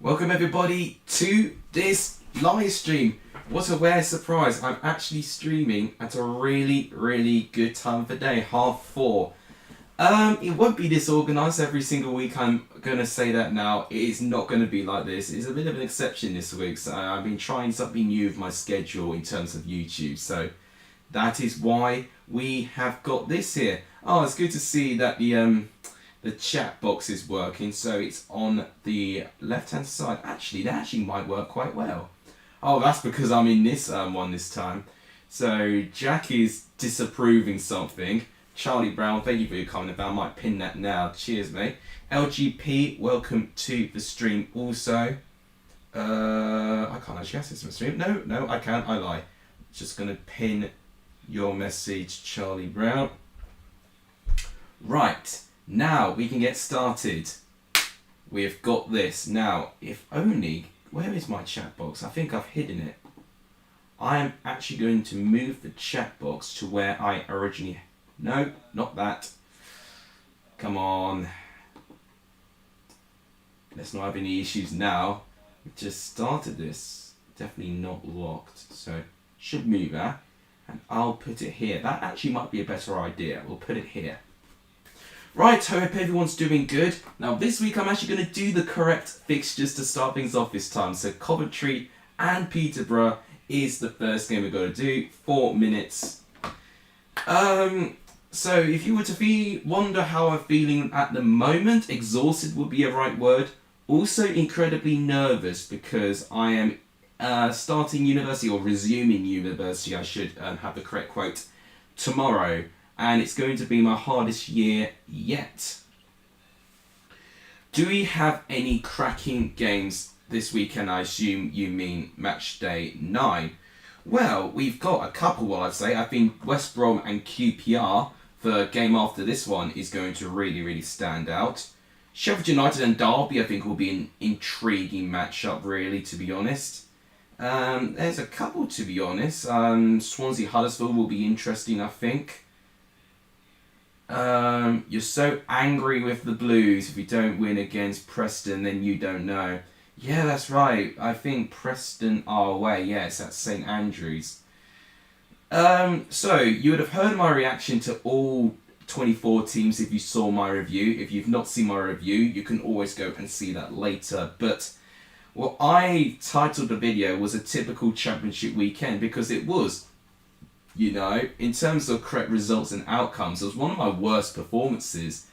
Welcome everybody to this live stream. What a rare surprise. I'm actually streaming at a really good time of the day, 4:30. It won't be disorganized every single week. I'm going to say that now. It is not going to be like this. It's a bit of an exception this week. So I've been trying something new with my schedule in terms of YouTube. So that is why we have got this here. Oh, it's good to see that the chat box is working, so it's on the left hand side. Actually, that actually might work quite well. Oh, that's because I'm in this one this time. So Jack is disapproving something. Charlie Brown, thank you for your comment about. I might pin that now. Cheers, mate. LGP, welcome to the stream also. I can't actually access my stream. No, I can't. I lie. Just gonna pin your message, Charlie Brown. Right. Now we can get started. We've got this. Now, if only... Where is my chat box? I think I've hidden it. I am actually going to move the chat box to where I originally... No, not that. Come on. Let's not have any issues now. We've just started this. Definitely not locked. So, should move that. And I'll put it here. That actually might be a better idea. We'll put it here. Right, hope everyone's doing good. Now this week I'm actually going to do the correct fixtures to start things off this time. So Coventry and Peterborough is the first game we're going to do. 4 minutes. So if you were to wonder how I'm feeling at the moment, exhausted would be a right word. Also incredibly nervous because I am starting university, or resuming university, I should have the correct quote, tomorrow. And it's going to be my hardest year yet. Do we have any cracking games this weekend? I assume you mean match day 9. Well, we've got a couple, I'd say. I think West Brom and QPR, the game after this one, is going to really stand out. Sheffield United and Derby, I think, will be an intriguing matchup, really, to be honest. There's a couple, to be honest. Swansea Huddersfield will be interesting, I think. You're so angry with the Blues. If you don't win against Preston, then you don't know. Yeah, that's right. I think Preston are away. Yes, at St Andrews. So you would have heard my reaction to all 24 teams if you saw my review. If you've not seen my review, you can always go and see that later. But what I titled the video was a typical championship weekend, because it was. You know, in terms of correct results and outcomes, it was one of my worst performances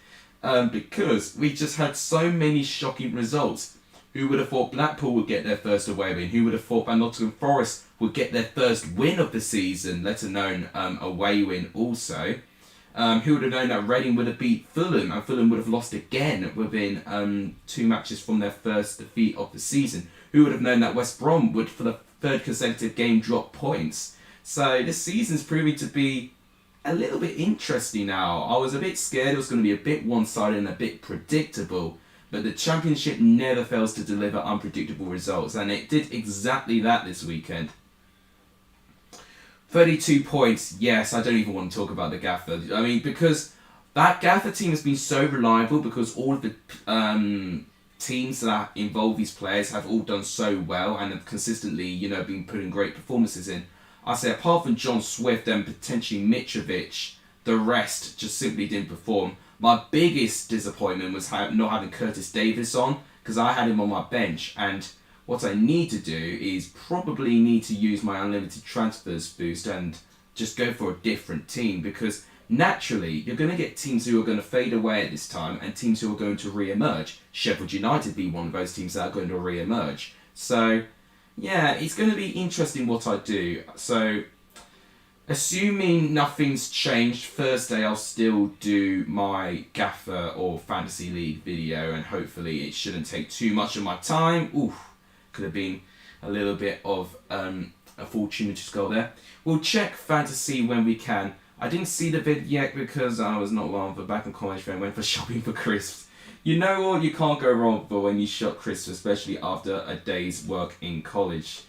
because we just had so many shocking results. Who would have thought Blackpool would get their first away win? Who would have thought Nottingham Forest would get their first win of the season, let alone away win also? Who would have known that Reading would have beat Fulham, and Fulham would have lost again within 2 matches from their first defeat of the season? Who would have known that West Brom would, for the 3rd consecutive game, drop points? So this season's proving to be a little bit interesting now. I was a bit scared it was going to be a bit one-sided and a bit predictable, but the championship never fails to deliver unpredictable results, and it did exactly that this weekend. 32 points, yes, I don't even want to talk about the Gaffer. I mean, because that Gaffer team has been so reliable, because all of the teams that involve these players have all done so well and have consistently, you know, been putting great performances in. I say, apart from John Swift and potentially Mitrovic, the rest just simply didn't perform. My biggest disappointment was not having Curtis Davis on, because I had him on my bench. And what I need to do is probably need to use my unlimited transfers boost and just go for a different team, because naturally you're going to get teams who are going to fade away at this time and teams who are going to re-emerge. Sheffield United be one of those teams that are going to re-emerge. So yeah, it's going to be interesting what I do. So, assuming nothing's changed, Thursday I'll still do my Gaffer or Fantasy League video, and hopefully it shouldn't take too much of my time. Oof, could have been a little bit of a fortuitous goal there. We'll check Fantasy when we can. I didn't see the vid yet because I was not one for back in college and went for shopping for crisps. You know what, you can't go wrong for when you shop crisps, especially after a day's work in college.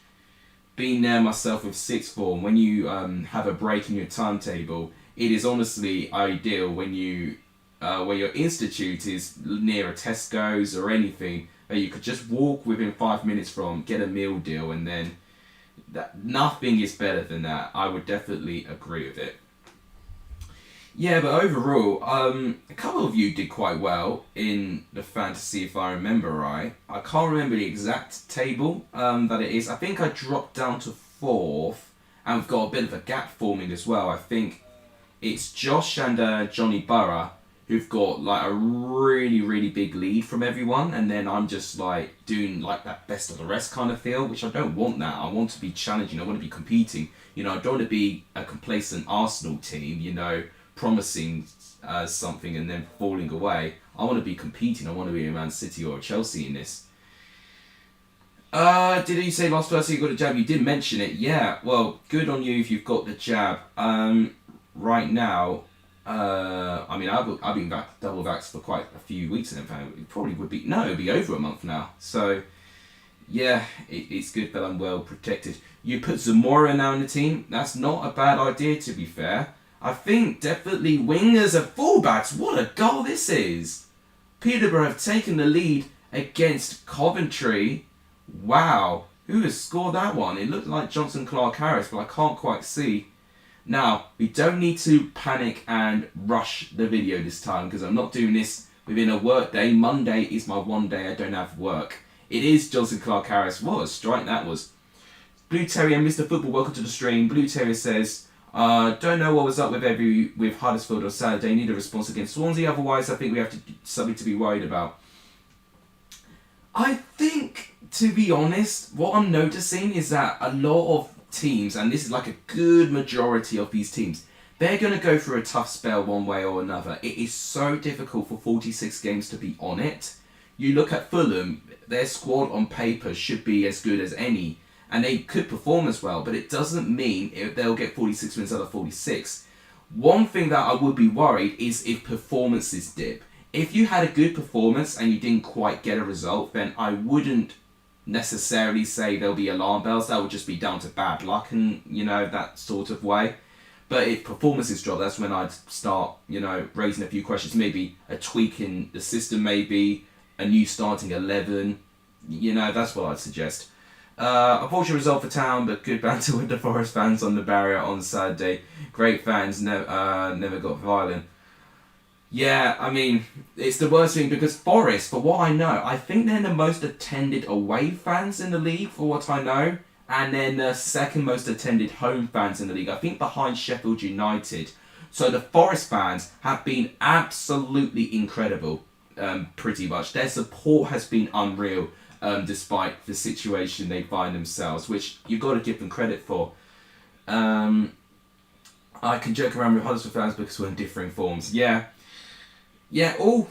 Being there myself with sixth form, when you have a break in your timetable, it is honestly ideal when you where your institute is near a Tesco's or anything, that you could just walk within 5 minutes from, get a meal deal, and then nothing is better than that. I would definitely agree with it. Yeah, but overall, a couple of you did quite well in the fantasy, if I remember right. I can't remember the exact table that it is. I think I dropped down to 4th, and we've got a bit of a gap forming as well. I think it's Josh and Johnny Burrow who've got like a really, really big lead from everyone, and then I'm just like doing like that best of the rest kind of feel, which I don't want that. I want to be challenging, I want to be competing. I don't want to be a complacent Arsenal team, promising something and then falling away. I want to be competing, I want to be a Man City or a Chelsea in this. Did you say last person you got a jab? You did mention it, yeah. Well, good on you if you've got the jab. Right now, I've been double vaxxed for quite a few weeks, and in fact, it probably would be, it'd be over a month now. So, yeah, it's good that I'm well protected. You put Zamora now in the team. That's not a bad idea, to be fair. I think definitely wingers and fullbacks. What a goal this is! Peterborough have taken the lead against Coventry. Wow, who has scored that one? It looked like Johnson Clark-Harris, but I can't quite see. Now, we don't need to panic and rush the video this time, because I'm not doing this within a work day. Monday is my one day I don't have work. It is Johnson Clark-Harris. What a strike that was. Blue Terrier, Mr. Football, welcome to the stream. Blue Terrier says, don't know what was up with Huddersfield on Saturday. Need a response against Swansea. Otherwise, I think we have something to be worried about. I think, to be honest, what I'm noticing is that a lot of teams, and this is like a good majority of these teams, they're going to go through a tough spell one way or another. It is so difficult for 46 games to be on it. You look at Fulham, their squad on paper should be as good as any, and they could perform as well, but it doesn't mean they'll get 46 wins out of 46. One thing that I would be worried is if performances dip. If you had a good performance and you didn't quite get a result, then I wouldn't necessarily say there'll be alarm bells. That would just be down to bad luck and, that sort of way. But if performances drop, that's when I'd start, raising a few questions. Maybe a tweak in the system, maybe a new starting 11. That's what I'd suggest. Unfortunate result for Town, but good banter with the Forest fans on the barrier on Saturday. Great fans, never got violent. Yeah, I mean, it's the worst thing because Forest, for what I know, I think they're the most attended away fans in the league, for what I know, and then the second most attended home fans in the league, I think behind Sheffield United. So the Forest fans have been absolutely incredible, pretty much. Their support has been unreal, despite the situation they find themselves, which you've got to give them credit for. I can joke around with Huddersfield fans because we're in differing forms. Yeah,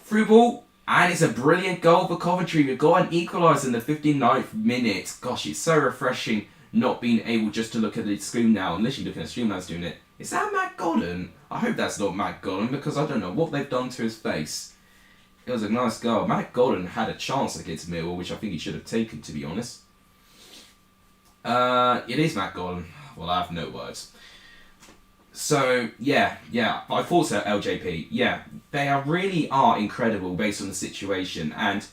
through ball, and it's a brilliant goal for Coventry. We've got an equaliser in the 59th minute. Gosh, it's so refreshing not being able just to look at the screen now, unless you're looking at the stream that's doing it. Is that Matt Godden? I hope that's not Matt Godden, because I don't know what they've done to his face. It was a nice goal. Matt Godden had a chance against Millwall, which I think he should have taken, to be honest. It is Matt Godden. Well, I have no words. So, yeah, I thought so, LJP. Yeah, they really are incredible based on the situation. And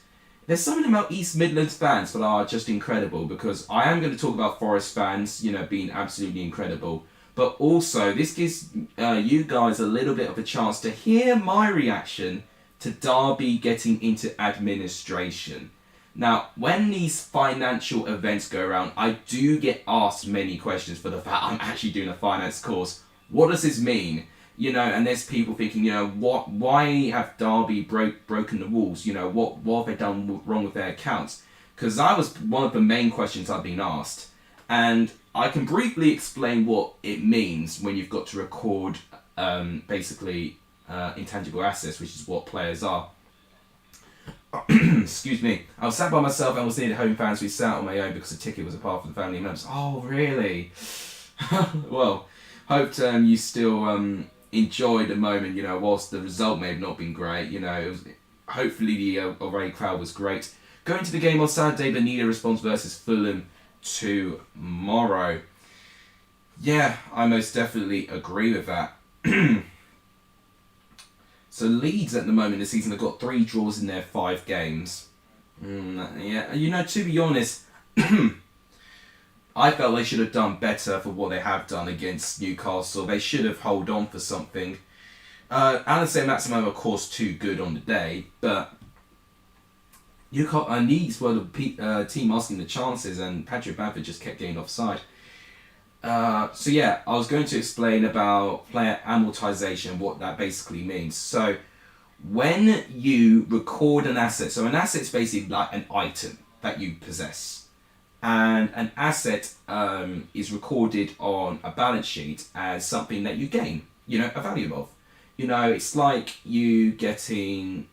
there's something about East Midlands fans that are just incredible, because I am going to talk about Forest fans, being absolutely incredible. But also, this gives you guys a little bit of a chance to hear my reaction to Derby getting into administration. Now, when these financial events go around, I do get asked many questions for the fact I'm actually doing a finance course. What does this mean? And there's people thinking, why have Derby broken the rules? What have they done wrong with their accounts? Because that was one of the main questions I've been asked. And I can briefly explain what it means when you've got to record, basically, intangible assets, which is what players are. Excuse me. I was sat by myself and was near the home fans. We sat on my own because the ticket was apart from the family members. Oh, really? Well, hoped you still enjoyed the moment, whilst the result may have not been great. It was, hopefully the away crowd was great. Going to the game on Saturday, BENHD response versus Fulham tomorrow. Yeah, I most definitely agree with that. So Leeds at the moment this season have got 3 draws in their 5 games. Yeah, to be honest, I felt they should have done better for what they have done against Newcastle. They should have held on for something. Alan Saint-Maximin, of course, too good on the day, but Newcastle Leeds were the team asking the chances, and Patrick Bamford just kept getting offside. So yeah, I was going to explain about player amortization, what that basically means. So when you record an asset, so an asset is basically like an item that you possess, and an asset is recorded on a balance sheet as something that you gain, a value of. It's like you getting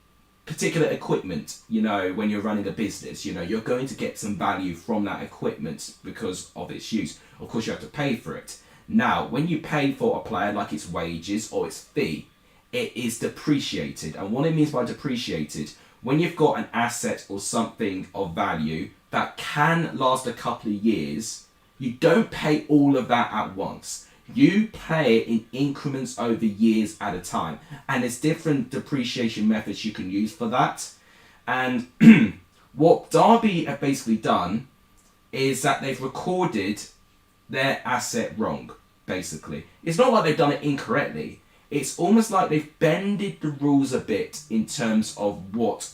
particular equipment, when you're running a business, you're going to get some value from that equipment because of its use. Of course, you have to pay for it. Now, when you pay for a player, like its wages or its fee, it is depreciated. And what it means by depreciated, when you've got an asset or something of value that can last a couple of years, you don't pay all of that at once. You pay it in increments over years at a time. And there's different depreciation methods you can use for that. And what Derby have basically done is that they've recorded their asset wrong, basically. It's not like they've done it incorrectly. It's almost like they've bended the rules a bit in terms of what,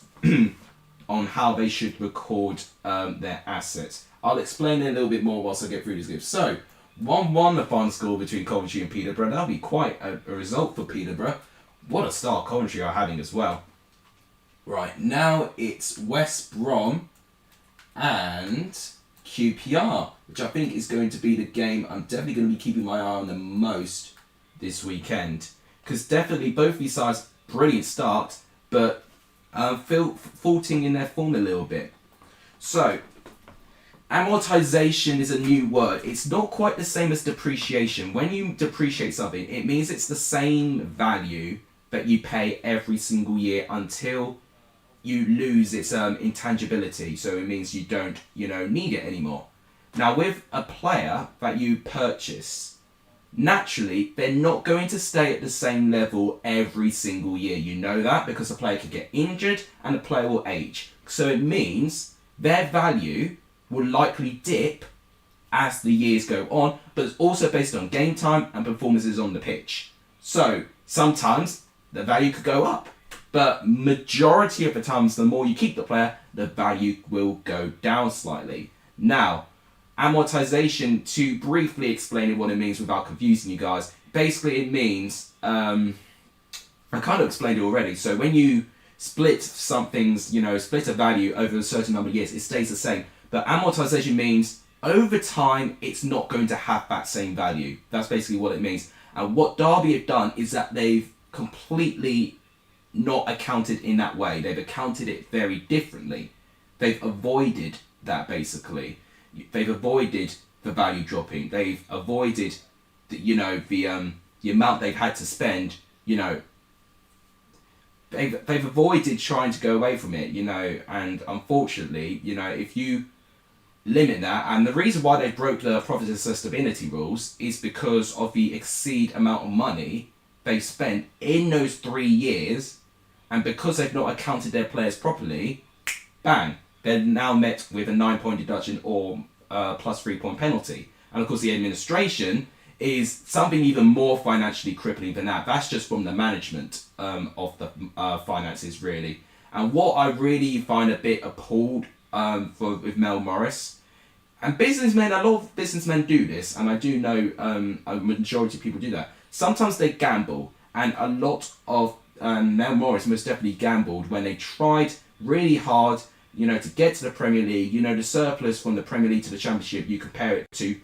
on how they should record their assets. I'll explain it a little bit more whilst I get through this game. So, 1-1 the final score between Coventry and Peterborough. That'll be quite a result for Peterborough. What a start Coventry are having as well. Right, now it's West Brom and QPR, which I think is going to be the game I'm definitely going to be keeping my eye on the most this weekend. Because definitely both these sides, brilliant start, but faulting in their form a little bit. So, amortization is a new word. It's not quite the same as depreciation. When you depreciate something, it means it's the same value that you pay every single year until you lose its intangibility. So it means you don't, need it anymore. Now with a player that you purchase, naturally they're not going to stay at the same level every single year. You know that because the player could get injured and the player will age. So it means their value will likely dip as the years go on, but it's also based on game time and performances on the pitch. So sometimes the value could go up, but majority of the times, the more you keep the player, the value will go down slightly. Now, amortization, to briefly explain what it means without confusing you guys, basically it means, I kind of explained it already. So when you split something's, split a value over a certain number of years, it stays the same. But amortization means over time, it's not going to have that same value. That's basically what it means. And what Derby have done is that they've completely not accounted in that way. They've accounted it very differently. They've avoided that, basically. They've avoided the value dropping. They've avoided the amount they've had to spend. They've avoided trying to go away from it. And unfortunately, if you limit that, and the reason why they broke the profit and sustainability rules is because of the exceed amount of money they spent in those 3 years, and because they've not accounted their players properly, bang, they're now met with a 9-point deduction or plus 3-point penalty. And of course the administration is something even more financially crippling than that. That's just from the management of the finances, really. And what I really find a bit appalled with Mel Morris, and businessmen, a lot of businessmen do this, and I do know a majority of people do that. Sometimes they gamble, and a lot of Mel Morris most definitely gambled when they tried really hard, to get to the Premier League. The surplus from the Premier League to the Championship, you compare it to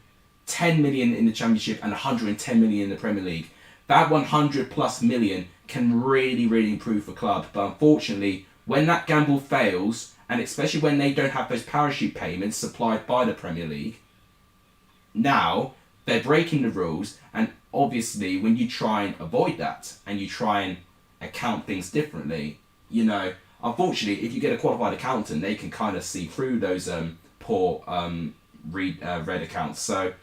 10 million in the Championship and 110 million in the Premier League. That 100 plus million can really, really improve for club. But unfortunately, when that gamble fails, and especially when they don't have those parachute payments supplied by the Premier League, now they're breaking the rules. And obviously, when you try and avoid that and you try and account things differently, unfortunately, if you get a qualified accountant, they can kind of see through those poor red accounts. So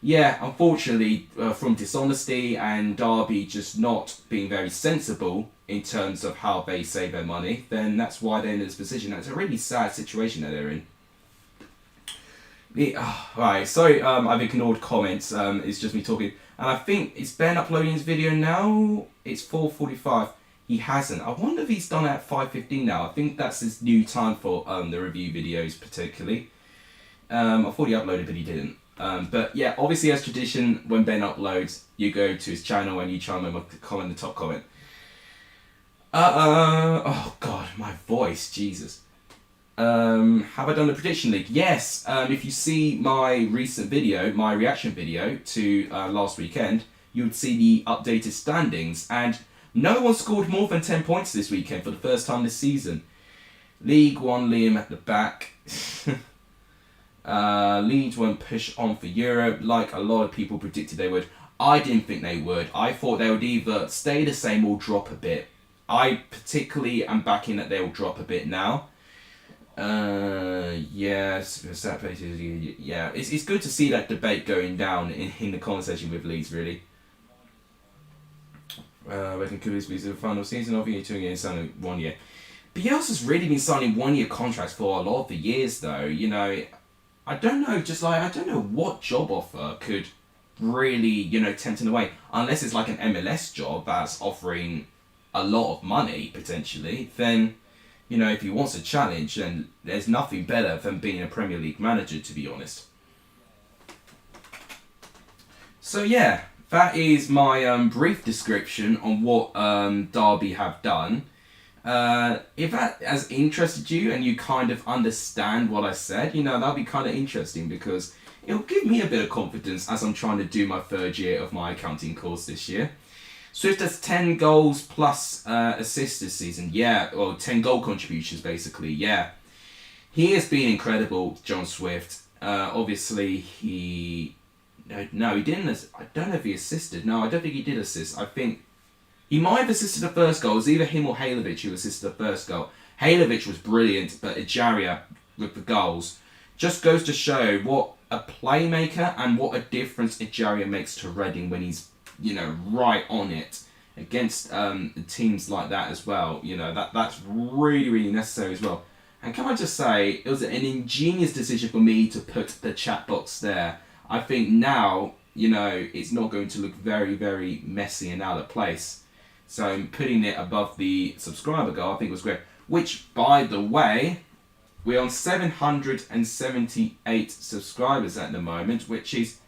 yeah, unfortunately, from dishonesty and Derby just not being very sensible in terms of how they save their money, then that's why they're in this position. It's a really sad situation that they're in. Right, sorry, I've ignored comments. It's just me talking, and I think is Ben uploading his video now. It's 4:45. He hasn't. I wonder if he's done it at 5:15 now. I think that's his new time for the review videos, particularly. I thought he uploaded, but he didn't. But yeah, obviously as tradition, when Ben uploads, you go to his channel and you try and comment the top comment. Oh god, my voice, Jesus. Have I done the prediction league? Yes. If you see my recent video, my reaction video to last weekend, you would see the updated standings, and no one scored more than 10 points this weekend for the first time this season. League 1, Liam at the back. Leeds won't push on for Europe like a lot of people predicted they would. I didn't think they would. I thought they would either stay the same or drop a bit. I particularly am backing that they will drop a bit now. Yes, yeah, it's good to see that debate going down in the conversation with Leeds, really. Reckon Kudus be the final season of year 2 years, signing 1 year. Bielsa's really been signing 1 year contracts for a lot of the years, though. You know, I don't know, I don't know what job offer could really, tempt him away. Unless it's like an MLS job that's offering a lot of money, potentially, then, if he wants a challenge, then there's nothing better than being a Premier League manager, to be honest. So yeah, that is my brief description on what Derby have done. If that has interested you and you kind of understand what I said, that'll be kind of interesting, because it'll give me a bit of confidence as I'm trying to do my 3rd year of my accounting course this year. Swift has 10 goals plus assists this season. Yeah, or 10 goal contributions basically. Yeah, he has been incredible, John Swift. Obviously no, he didn't. I don't know if he assisted. No, I don't think he did assist. I think he might have assisted the first goal. It was either him or Halovic who assisted the first goal. Halovic was brilliant, but Ejaria with the goals just goes to show what a playmaker and what a difference Ejaria makes to Reading when he's, right on it against teams like that as well. That's really, really necessary as well. And can I just say, it was an ingenious decision for me to put the chat box there. I think now, it's not going to look very, very messy and out of place. So putting it above the subscriber goal, I think was great. Which, by the way, we're on 778 subscribers at the moment, which is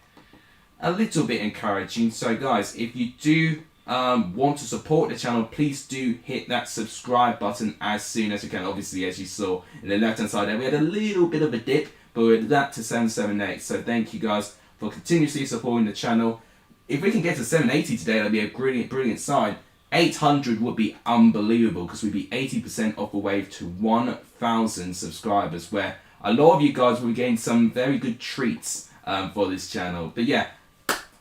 a little bit encouraging. So guys, if you do want to support the channel, please do hit that subscribe button as soon as you can. Obviously, as you saw in the left hand side there, we had a little bit of a dip, but we're that to 778. So thank you guys for continuously supporting the channel. If we can get to 780 today, that'd be a brilliant sign. 800 would be unbelievable, because we'd be 80% off the way to 1,000 subscribers, where a lot of you guys will gain some very good treats for this channel. But yeah,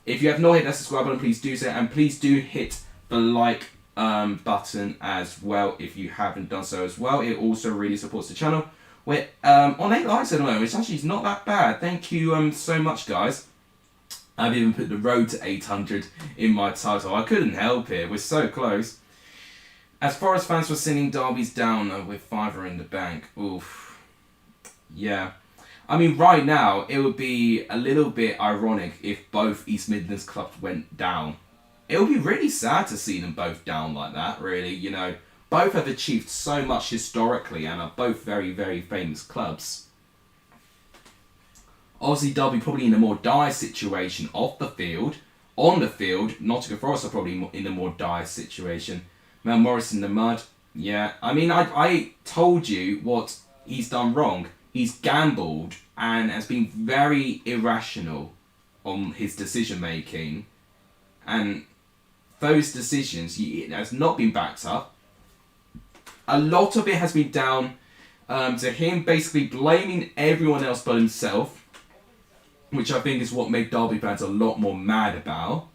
if you have not hit that subscribe button, please do so, and please do hit the like button as well if you haven't done so as well. It also really supports the channel. We're on 8 likes at the moment, which actually is not that bad. Thank you so much, guys. I've even put the road to 800 in my title. I couldn't help it. We're so close. As far as fans were singing Derby's down with Fiver in the bank. Oof. Yeah. I mean, right now, it would be a little bit ironic if both East Midlands clubs went down. It would be really sad to see them both down like that, really. Both have achieved so much historically and are both very, very famous clubs. Obviously, Derby probably in a more dire situation off the field. On the field, Nottingham Forest are probably in a more dire situation. Mel Morris in the mud. Yeah, I mean, I told you what he's done wrong. He's gambled and has been very irrational on his decision making. And those decisions, it has not been backed up. A lot of it has been down to him basically blaming everyone else but himself, which I think is what made Derby fans a lot more mad about.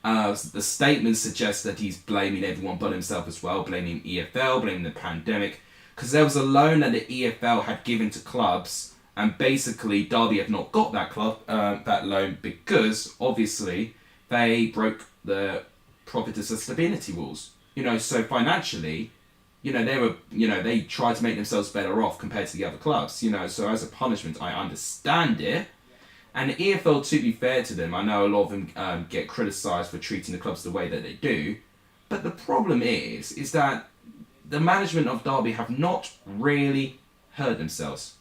The statement suggests that he's blaming everyone but himself as well, blaming EFL, blaming the pandemic, because there was a loan that the EFL had given to clubs And basically, Derby have not got that loan because obviously they broke the profit and sustainability rules. So financially, they tried to make themselves better off compared to the other clubs. So as a punishment, I understand it. And the EFL, to be fair to them, I know a lot of them get criticised for treating the clubs the way that they do. But the problem is that the management of Derby have not really hurt themselves.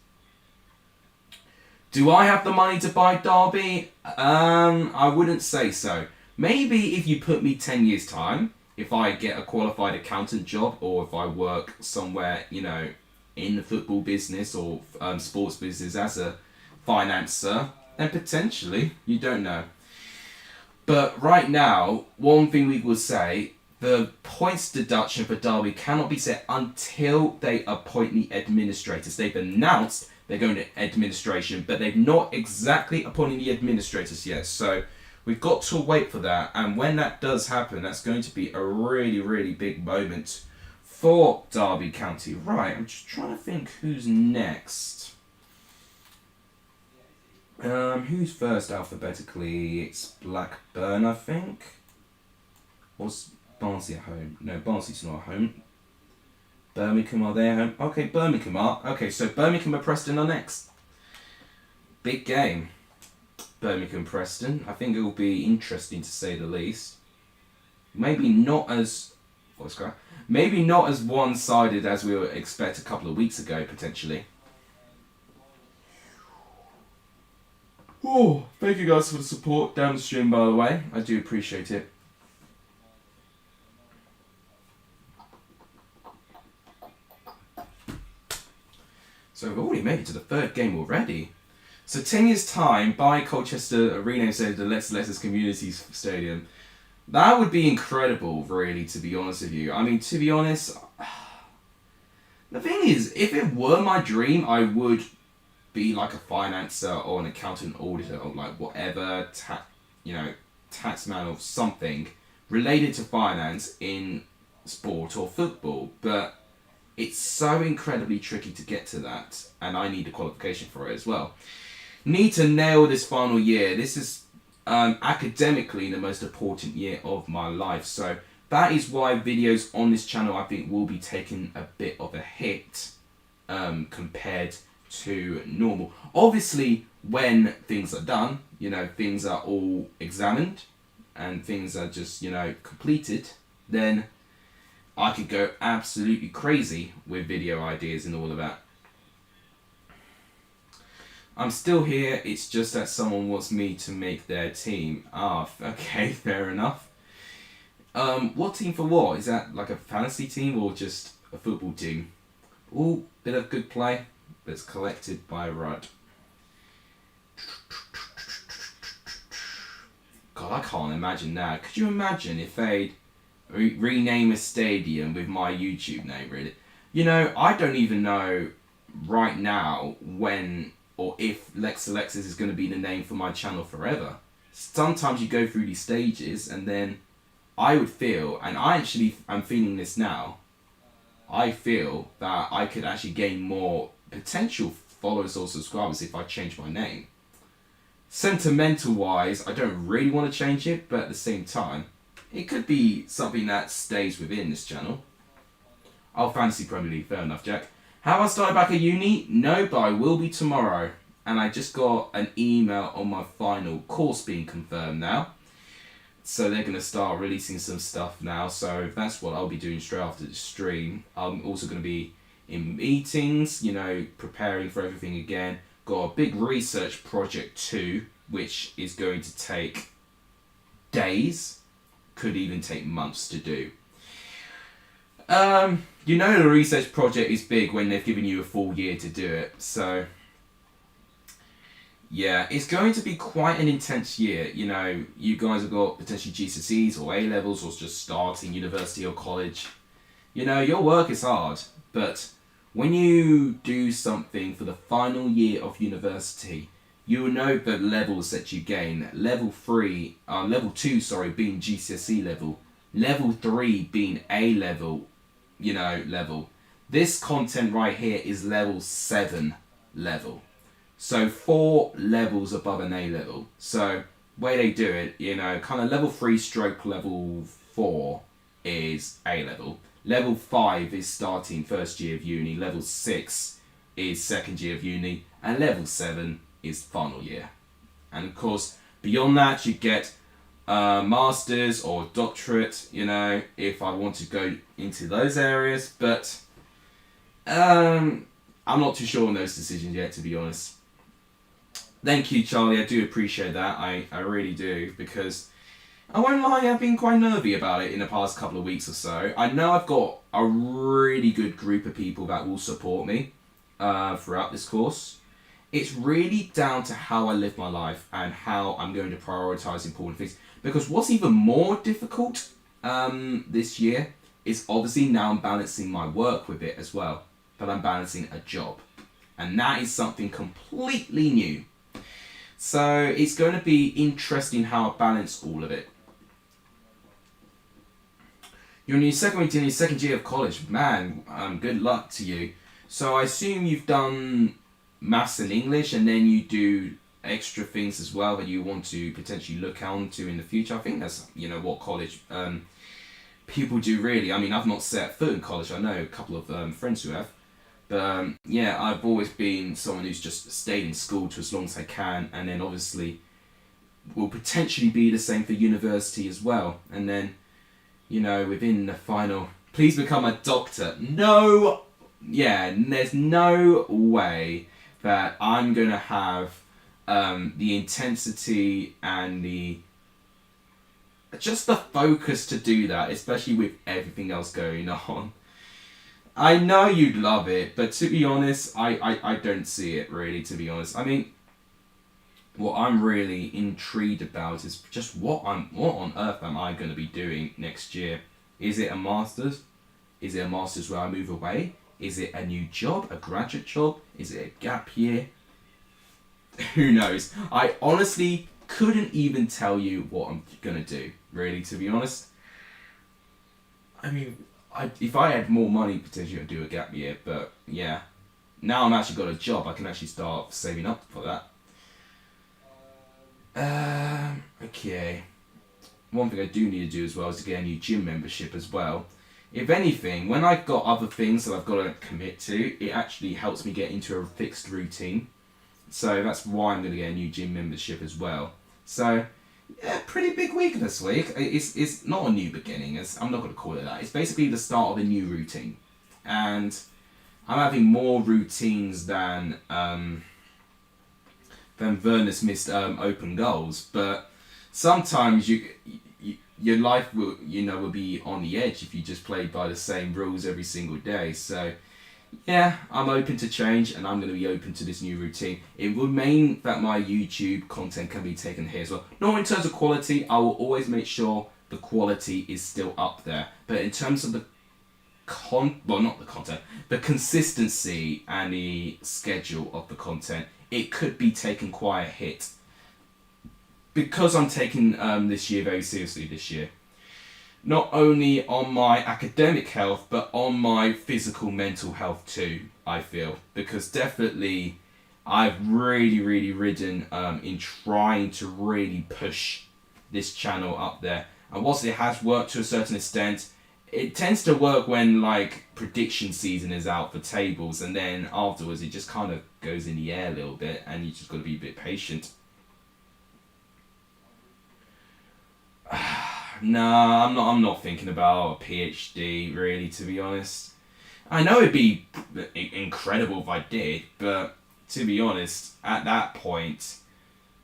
Do I have the money to buy Derby? I wouldn't say so. Maybe if you put me 10 years' time, if I get a qualified accountant job or if I work somewhere, in the football business or sports business as a financer, then potentially, you don't know. But right now, one thing we will say, the points deduction for Derby cannot be set until they appoint the administrators. They've announced they're going to administration, but they've not exactly appointed the administrators yet. So we've got to wait for that. And when that does happen, that's going to be a really, really big moment for Derby County. Right, I'm just trying to think who's next. Who's first alphabetically? It's Blackburn, I think. Or Barnsley at home? No, Barnsley's not at home. Birmingham, are they at home? Okay, Birmingham are. Okay, so Birmingham and Preston are next. Big game. Birmingham Preston. I think it will be interesting to say the least. Maybe not as one-sided as we would expect a couple of weeks ago, potentially. Oh, thank you guys for the support down the stream, by the way. I do appreciate it. So we've already made it to the third game already. So 10 years' time, buy Colchester Arena instead of the Leicester Community Stadium. That would be incredible, really, to be honest with you. I mean, to be honest, the thing is, if it were my dream, I would be like a financer or an accountant auditor or like whatever, taxman or something related to finance in sport or football. But it's so incredibly tricky to get to that, and I need a qualification for it as well. Need to nail this final year. This is academically the most important year of my life. So that is why videos on this channel, I think, will be taking a bit of a hit compared to normal. Obviously, when things are done, things are all examined and things are just, completed, then I could go absolutely crazy with video ideas and all of that. I'm still here, it's just that someone wants me to make their team. Okay, fair enough. What team for what? Is that like a fantasy team or just a football team? Ooh, bit of good play. That's collected by Rudd. God, I can't imagine that. Could you imagine if they'd rename a stadium with my YouTube name, really? I don't even know right now when or if Lex Alexis is going to be the name for my channel forever. Sometimes you go through these stages and then I would feel, and I'm feeling this now, I feel that I could actually gain more potential followers or subscribers if I change my name. Sentimental wise, I don't really want to change it, but at the same time, it could be something that stays within this channel. Oh, Fantasy Premier League, fair enough, Jack. Have I started back at uni? No, but I will be tomorrow. And I just got an email on my final course being confirmed now. So they're going to start releasing some stuff now. So that's what I'll be doing straight after the stream. I'm also going to be in meetings, preparing for everything again. Got a big research project too, which is going to take days, could even take months to do. The research project is big when they've given you a full year to do it. So yeah, it's going to be quite an intense year. You guys have got potentially GCSEs or A-levels or just starting university or college. Your work is hard, but when you do something for the final year of university, you will know the levels that you gain. Level 2, being GCSE level. Level 3 being A-level, level. This content right here is level 7 level. So 4 levels above an A level. So way they do it, you know, kind of level 3 stroke level 4 is A level. Level 5 is starting first year of uni. Level 6 is second year of uni. And level 7 is final year. And of course, beyond that, you get masters or doctorate, you know, if I want to go into those areas. But I'm not too sure on those decisions yet, to be honest. Thank you, Charlie. I do appreciate that. I really do, because I won't lie, I've been quite nervy about it in the past couple of weeks or so. I know I've got a really good group of people that will support me throughout this course. It's really down to how I live my life and how I'm going to prioritise important things. Because what's even more difficult this year is obviously now I'm balancing my work with it as well. But I'm balancing a job. And that is something completely new. So it's going to be interesting how I balance all of it. You're in your second year of college. Man, good luck to you. So I assume you've done maths and English, and then you do extra things as well that you want to potentially look onto in the future. I think that's, you know, what college people do really. I mean, I've not set foot in college. I know a couple of friends who have. But yeah, I've always been someone who's just stayed in school to as long as I can, and then obviously will potentially be the same for university as well. And then, you know, within the final, please become a doctor. No, yeah, there's no way that I'm going to have the intensity and just the focus to do that, especially with everything else going on. I know you'd love it, but to be honest, I don't see it really, to be honest. I mean, what I'm really intrigued about is just what on earth am I going to be doing next year? Is it a master's? Is it a master's where I move away? Is it a new job, a graduate job? Is it a gap year? Who knows? I honestly couldn't even tell you what I'm going to do, really, to be honest. I mean, if I had more money, potentially I'd do a gap year, but yeah. Now I'm actually got a job, I can actually start saving up for that. Okay. One thing I do need to do as well is to get a new gym membership as well. If anything, when I've got other things that I've got to commit to, it actually helps me get into a fixed routine. So that's why I'm going to get a new gym membership as well. So, yeah, pretty big week this week. It's not a new beginning, I'm not going to call it that. It's basically the start of a new routine. And I'm having more routines than Werner's missed open goals. But sometimes your life will be on the edge if you just play by the same rules every single day. So yeah, I'm open to change, and I'm going to be open to this new routine. It will mean that my YouTube content can be taken here as well. Not in terms of quality, I will always make sure the quality is still up there. But in terms of the the consistency and the schedule of the content, it could be taken quite a hit. Because I'm taking this year very seriously this year. Not only on my academic health, but on my physical, mental health too, I feel. Because definitely, I've really ridden in trying to really push this channel up there. And whilst it has worked to a certain extent, it tends to work when like prediction season is out for tables, and then afterwards it just kind of goes in the air a little bit, and you just got to be a bit patient. No, I'm not thinking about a PhD, really, to be honest. I know it'd be incredible if I did, but to be honest, at that point,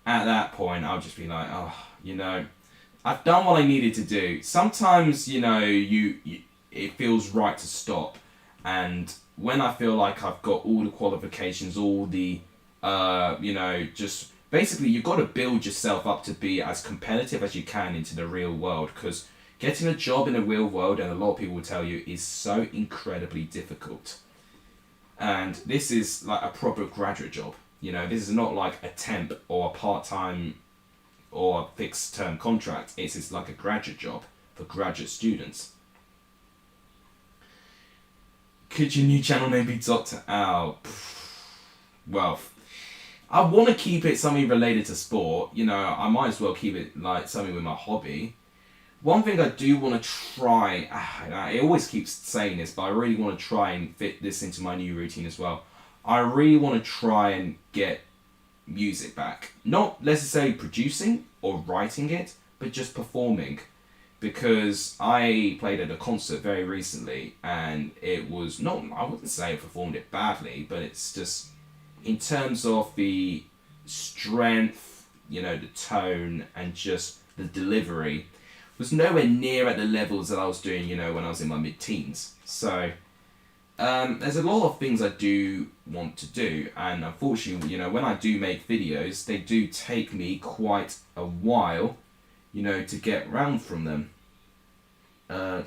I'll just be like, oh, you know, I've done what I needed to do. Sometimes, you know, it feels right to stop, and when I feel like I've got all the qualifications, all the, you know, just basically, you've got to build yourself up to be as competitive as you can into the real world, because getting a job in the real world, and a lot of people will tell you, is so incredibly difficult. And this is like a proper graduate job. You know, this is not like a temp or a part-time or a fixed-term contract. It's like a graduate job for graduate students. Could your new channel name be Dr. Al? Well, I want to keep it something related to sport. You know, I might as well keep it like something with my hobby. One thing I do want to try, I always keep saying this, but I really want to try and fit this into my new routine as well. I really want to try and get music back. Not necessarily producing or writing it, but just performing. Because I played at a concert very recently and it was not, I wouldn't say I performed it badly, but it's just, in terms of the strength, you know, the tone and just the delivery, was nowhere near at the levels that I was doing, you know, when I was in my mid-teens. So there's a lot of things I do want to do, and unfortunately, you know, when I do make videos, they do take me quite a while, you know, to get round from them.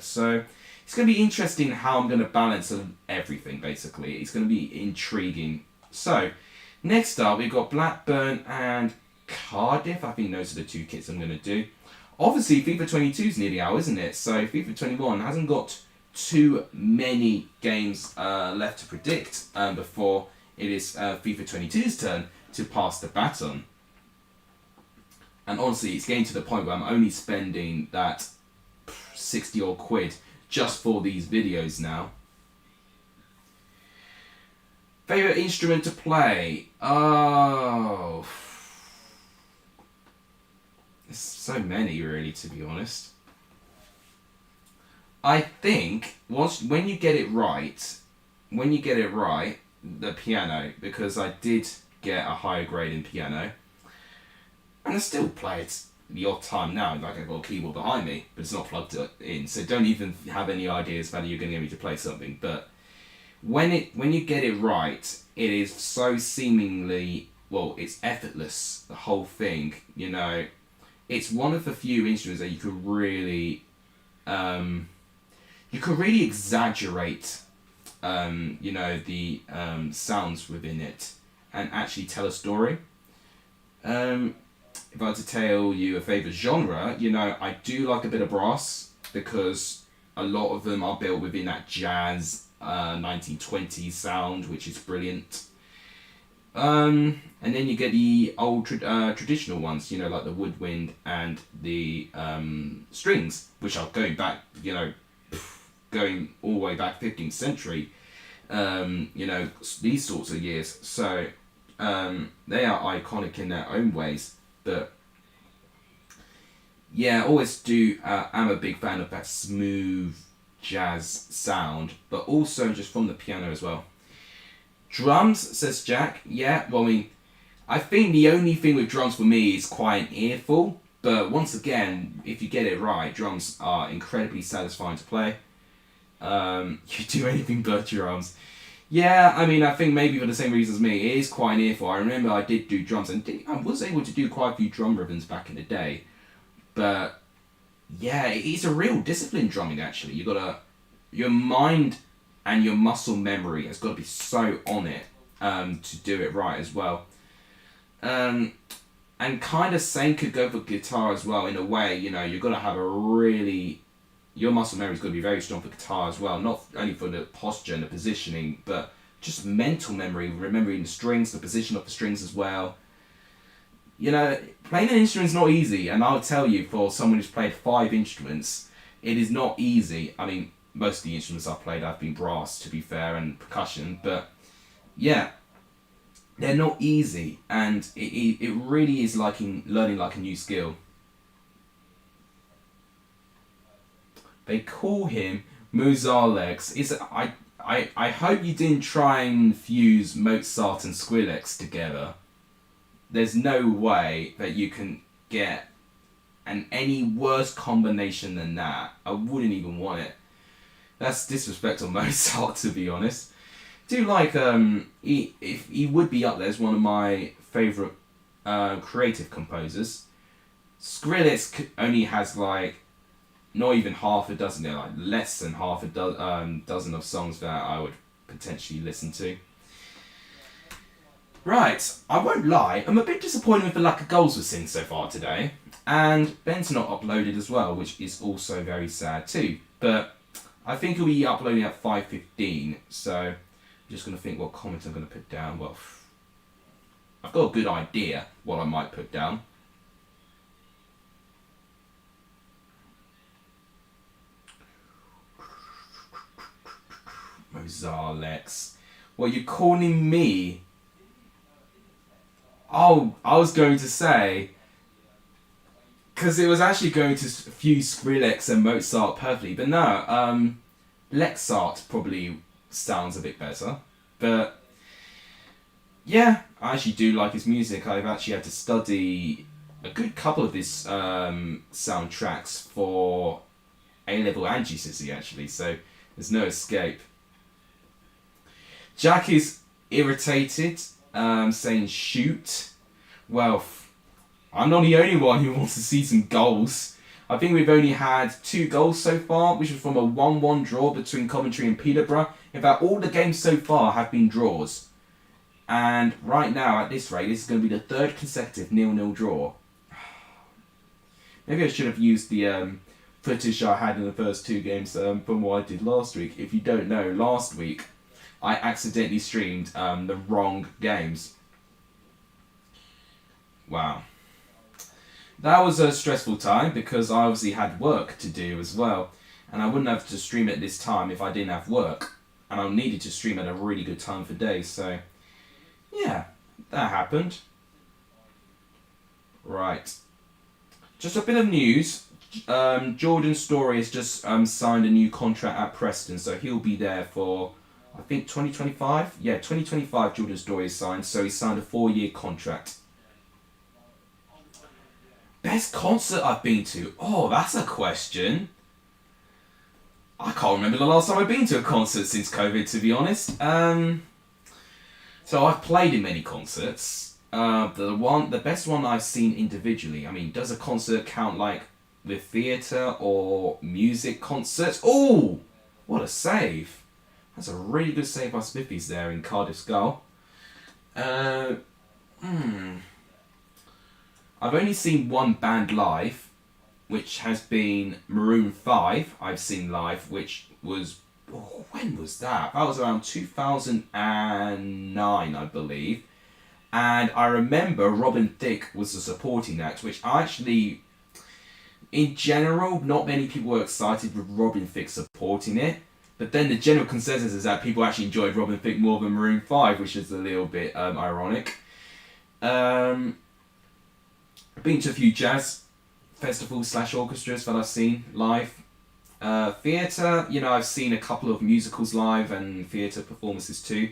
So it's going to be interesting how I'm going to balance everything, basically. It's going to be intriguing. So next up, we've got Blackburn and Cardiff. I think those are the two kits I'm going to do. Obviously, FIFA 22 is nearly out, isn't it? So FIFA 21 hasn't got too many games left to predict before it is FIFA 22's turn to pass the baton. And honestly, it's getting to the point where I'm only spending that 60 odd quid just for these videos now. Favourite instrument to play? Oh, there's so many, really, to be honest. I think when you get it right, the piano, because I did get a higher grade in piano, and I still play it the odd time now. Like, I've got a keyboard behind me, but it's not plugged in, so don't even have any ideas whether you're going to get me to play something. But when you get it right, it is so seemingly, well, it's effortless, the whole thing, you know. It's one of the few instruments that you could really exaggerate, you know, the sounds within it and actually tell a story. If I had to tell you a favourite genre, you know, I do like a bit of brass because a lot of them are built within that jazz 1920s sound, which is brilliant. And then you get the old traditional ones, you know, like the woodwind and the strings, which are going back, you know, going all the way back 15th century, you know, these sorts of years. So they are iconic in their own ways. But yeah, I always do. I'm a big fan of that smooth jazz sound, but also just from the piano as well. Drums, says Jack. Yeah, well, I mean, I think the only thing with drums for me is quite an earful. But once again, if you get it right, drums are incredibly satisfying to play. You do anything but drums. Yeah, I mean, I think maybe for the same reason as me, it is quite an earful. I remember I did do drums, and I was able to do quite a few drum rhythms back in the day. But yeah, it's a real discipline, drumming, actually. You gotta, your mind and your muscle memory has got to be so on it to do it right as well. And kind of same could go for guitar as well, in a way. You know, you've got to have a really, your muscle memory's got to be very strong for guitar as well, not only for the posture and the positioning, but just mental memory, remembering the strings, the position of the strings as well. You know, playing an instrument is not easy, and I'll tell you, for someone who's played 5 instruments, it is not easy. I mean, most of the instruments I've played have been brass, to be fair, and percussion, but yeah, they're not easy, and it really is like learning like a new skill. They call him Muzalex. I hope you didn't try and fuse Mozart and Skrillex together. There's no way that you can get any worse combination than that. I wouldn't even want it. That's disrespect on Mozart, to be honest. Do like he would be up there as one of my favourite creative composers. Skrillex only has like not even half a dozen, like less than half a dozen of songs that I would potentially listen to. Right, I won't lie, I'm a bit disappointed with the lack of goals we're seeing so far today. And Ben's not uploaded as well, which is also very sad too. But I think he'll be uploading at 5:15, so I'm just going to think what comments I'm going to put down. Well, I've got a good idea what I might put down. Mozarlex. What, you're calling me? Oh, I was going to say, because it was actually going to fuse Skrillex and Mozart perfectly, but no, Lexart probably sounds a bit better. But yeah, I actually do like his music. I've actually had to study a good couple of his soundtracks for A-level and GCSE actually, so there's no escape. Jack is irritated, saying shoot. Well, I'm not the only one who wants to see some goals. I think we've only had 2 goals so far, which was from a 1-1 draw between Coventry and Peterborough. In fact, all the games so far have been draws. And right now, at this rate, this is going to be the 3rd consecutive 0-0 draw. Maybe I should have used the footage I had in the first 2 games from what I did last week. If you don't know, last week I accidentally streamed the wrong games. Wow. That was a stressful time because I obviously had work to do as well. And I wouldn't have to stream at this time if I didn't have work. And I needed to stream at a really good time for days, so yeah, that happened. Right. Just a bit of news. Jordan Story has just signed a new contract at Preston, so he'll be there for, I think, 2025? Yeah, 2025 Jordan Story is signed, so he signed a 4-year contract. Best concert I've been to? Oh, that's a question. I can't remember the last time I've been to a concert since COVID, to be honest. So I've played in many concerts. The best one I've seen individually. I mean, does a concert count like with theatre or music concerts? Oh, what a save! That's a really good save by Spiffy's there in Cardiff Skull. I've only seen one band live, which has been Maroon 5. I've seen live, which was, when was that? That was around 2009, I believe. And I remember Robin Thicke was the supporting act, which I actually, in general, not many people were excited with Robin Thicke supporting it. But then the general consensus is that people actually enjoyed Robin Thicke more than Maroon 5, which is a little bit ironic. I've been to a few jazz festivals / orchestras that I've seen live. Theatre, you know, I've seen a couple of musicals live and theatre performances too.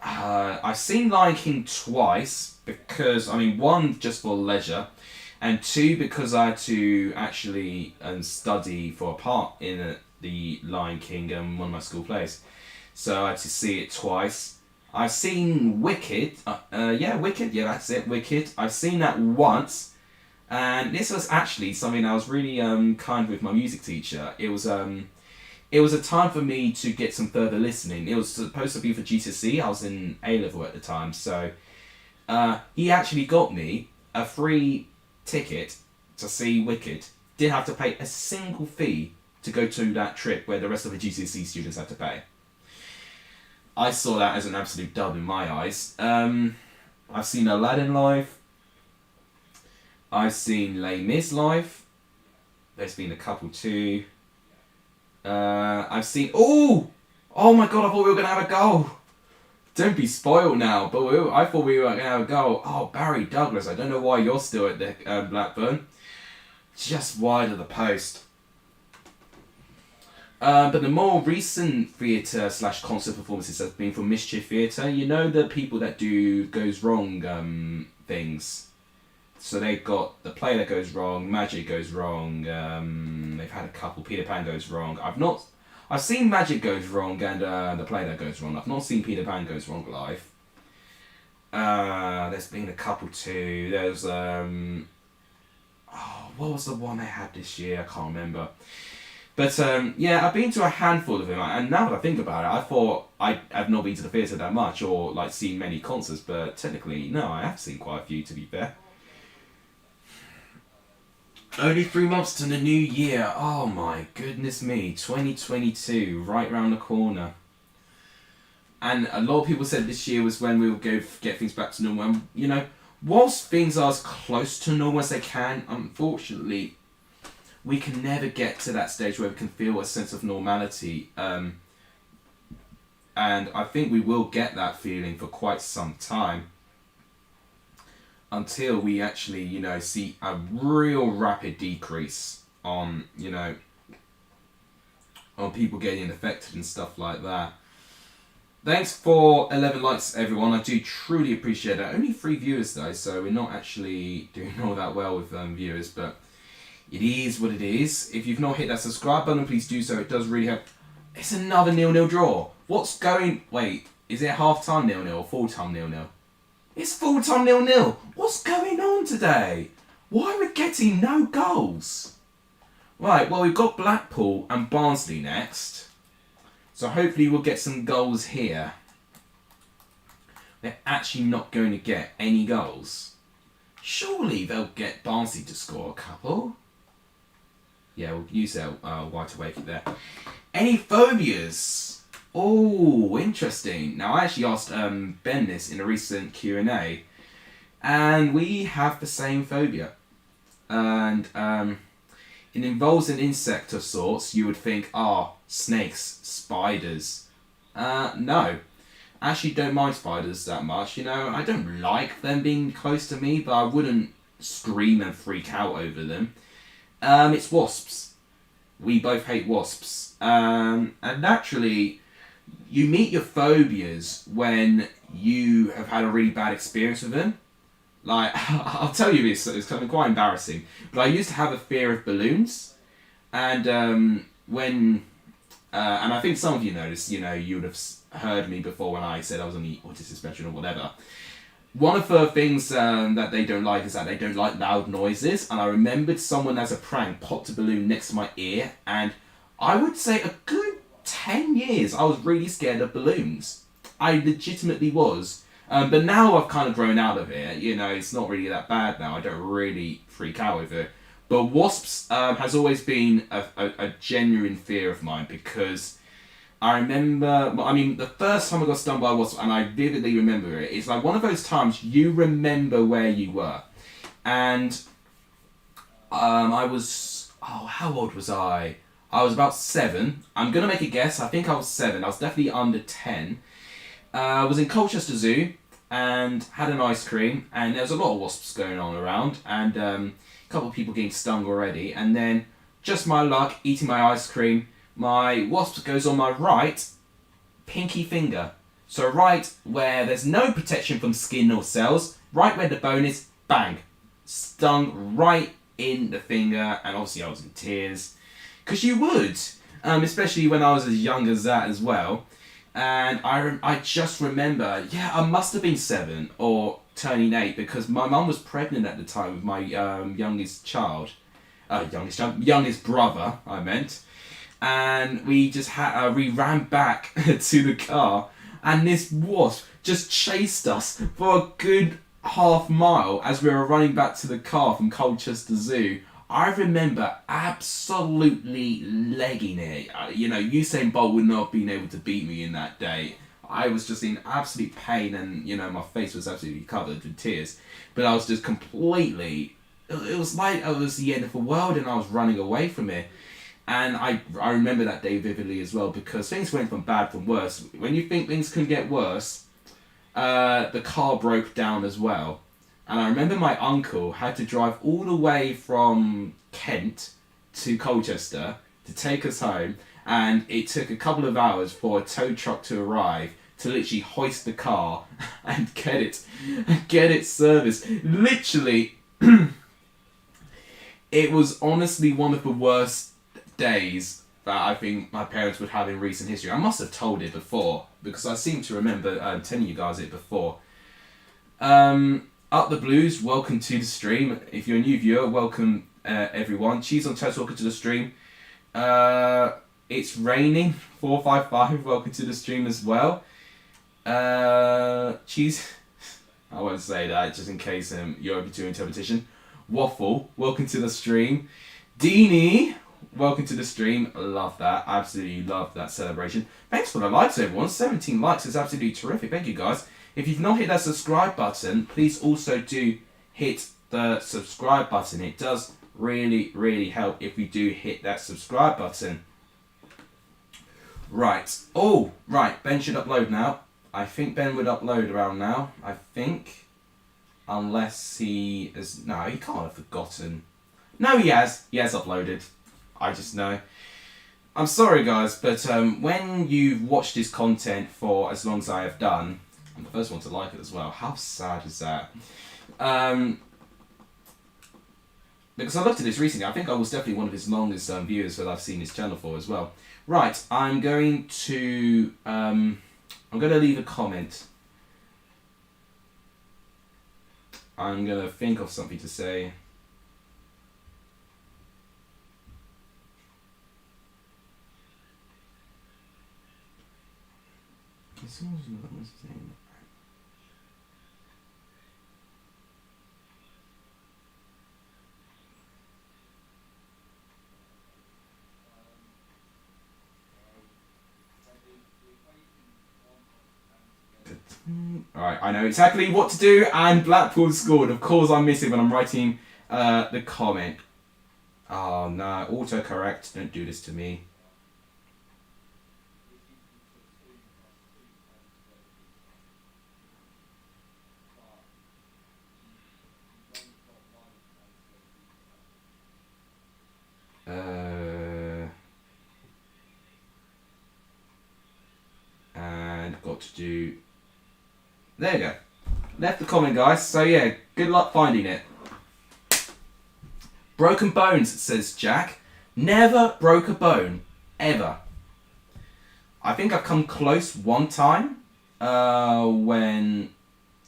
I've seen Lion King twice because, I mean, 1 just for leisure, and 2 because I had to actually study for a part in the Lion King one of my school plays. So I had to see it twice. I've seen Wicked. Wicked. Yeah, that's it. Wicked. I've seen that once, and this was actually something I was really kind with my music teacher. It was a time for me to get some further listening. It was supposed to be for GCSE. I was in A-level at the time, so he actually got me a free ticket to see Wicked. Didn't have to pay a single fee to go to that trip where the rest of the GCSE students had to pay. I saw that as an absolute dub in my eyes. I've seen Aladdin live. I've seen Les Mis live. There's been a couple too. I've seen... Oh my god, I thought we were going to have a goal. Don't be spoiled now, but I thought we were going to have a goal. Oh, Barry Douglas. I don't know why you're still at the Blackburn. Just wide of the post. But the more recent theatre / concert performances have been from Mischief Theatre. You know, the people that do Goes Wrong things. So they've got The Play That Goes Wrong, Magic Goes Wrong. They've had a couple. Peter Pan Goes Wrong. I've seen Magic Goes Wrong and The Play That Goes Wrong. I've not seen Peter Pan Goes Wrong live. There's been a couple too. There's what was the one they had this year? I can't remember. But yeah, I've been to a handful of them, and now that I think about it, I thought I've not been to the theatre that much or like seen many concerts, but technically, no, I have seen quite a few, to be fair. Only 3 months to the new year. Oh my goodness me, 2022, right round the corner. And a lot of people said this year was when we'll get things back to normal. And, you know, whilst things are as close to normal as they can, unfortunately, we can never get to that stage where we can feel a sense of normality. And I think we will get that feeling for quite some time until we actually, you know, see a real rapid decrease on, you know, on people getting affected and stuff like that. Thanks for 11 likes, everyone. I do truly appreciate it. Only 3 viewers though, so we're not actually doing all that well with viewers, but it is what it is. If you've not hit that subscribe button, please do so. It does really help. It's another 0-0 draw. What's going... Wait, is it half-time 0-0 or full-time 0-0? It's full-time 0-0. What's going on today? Why are we getting no goals? Right, well, we've got Blackpool and Barnsley next. So hopefully we'll get some goals here. They're actually not going to get any goals. Surely they'll get Barnsley to score a couple. Yeah, we'll use their wide awake there. Any phobias? Oh, interesting. Now, I actually asked Ben this in a recent Q&A. And we have the same phobia. And it involves an insect of sorts. You would think, snakes, spiders. No. I actually don't mind spiders that much. You know, I don't like them being close to me, but I wouldn't scream and freak out over them. It's wasps. We both hate wasps. And naturally, you meet your phobias when you have had a really bad experience with them. Like, I'll tell you this, it's kind of quite embarrassing, but I used to have a fear of balloons. And and I think some of you noticed, you know, you would have heard me before when I said I was on the autistic spectrum or whatever. One of the things that they don't like is that they don't like loud noises. And I remembered someone as a prank popped a balloon next to my ear. And I would say a good 10 years I was really scared of balloons. I legitimately was. But now I've kind of grown out of it. You know, it's not really that bad now. I don't really freak out with it. But wasps has always been a genuine fear of mine because I remember, I mean, the first time I got stung by a wasp, and I vividly remember it, it's like one of those times you remember where you were. And I was, how old was I? I was about 7. I'm going to make a guess. I think I was 7. I was definitely under 10. I was in Colchester Zoo and had an ice cream, and there was a lot of wasps going on around, and a couple of people getting stung already. And then, just my luck, eating my ice cream, my wasp goes on my right pinky finger. So right where there's no protection from skin or cells, right where the bone is, bang, stung right in the finger, and obviously I was in tears. Because you would, especially when I was as young as that as well. And I just remember, I must have been 7 or turning 8 because my mum was pregnant at the time with my youngest brother, I meant. And we just we ran back to the car, and this wasp just chased us for a good half mile as we were running back to the car from Colchester Zoo. I remember absolutely legging it. You know, Usain Bolt would not have been able to beat me in that day. I was just in absolute pain, and, you know, my face was absolutely covered with tears. But I was just completely... It was like it was the end of the world, and I was running away from it. And I remember that day vividly as well, because things went from bad from worse. When you think things can get worse, the car broke down as well. And I remember my uncle had to drive all the way from Kent to Colchester to take us home. And it took a couple of hours for a tow truck to arrive to literally hoist the car and get it serviced. Literally, it was honestly one of the worst days that I think my parents would have in recent history. I must have told it before, because I seem to remember telling you guys it before. Up the Blues, welcome to the stream. If you're a new viewer, welcome everyone. Cheese on Toast, welcome to the stream. It's raining, 455, welcome to the stream as well. Cheese, I won't say that just in case you're open to interpretation. Waffle, welcome to the stream. Deanie, welcome to the stream. Love that. Absolutely love that celebration. Thanks for the likes, everyone. 17 likes is absolutely terrific. Thank you, guys. If you've not hit that subscribe button, please also do hit the subscribe button. It does really, really help if you do hit that subscribe button. Right. Oh, right. Ben should upload now. I think Ben would upload around now. I think. Unless he is... No, he can't have forgotten. No, he has. He has uploaded. I just know. I'm sorry, guys, but when you've watched his content for as long as I have done, I'm the first one to like it as well. How sad is that? Because I looked at this recently. I think I was definitely one of his longest viewers that I've seen his channel for as well. Right, I'm going to leave a comment. I'm going to think of something to say. Alright, I know exactly what to do, and Blackpool scored. Of course I miss it when I'm writing the comment. Oh no, autocorrect, don't do this to me. And got to do... There you go. Left the comment, guys. So yeah, good luck finding it. Broken bones, says Jack. Never broke a bone. Ever. I think I've come close one time. When...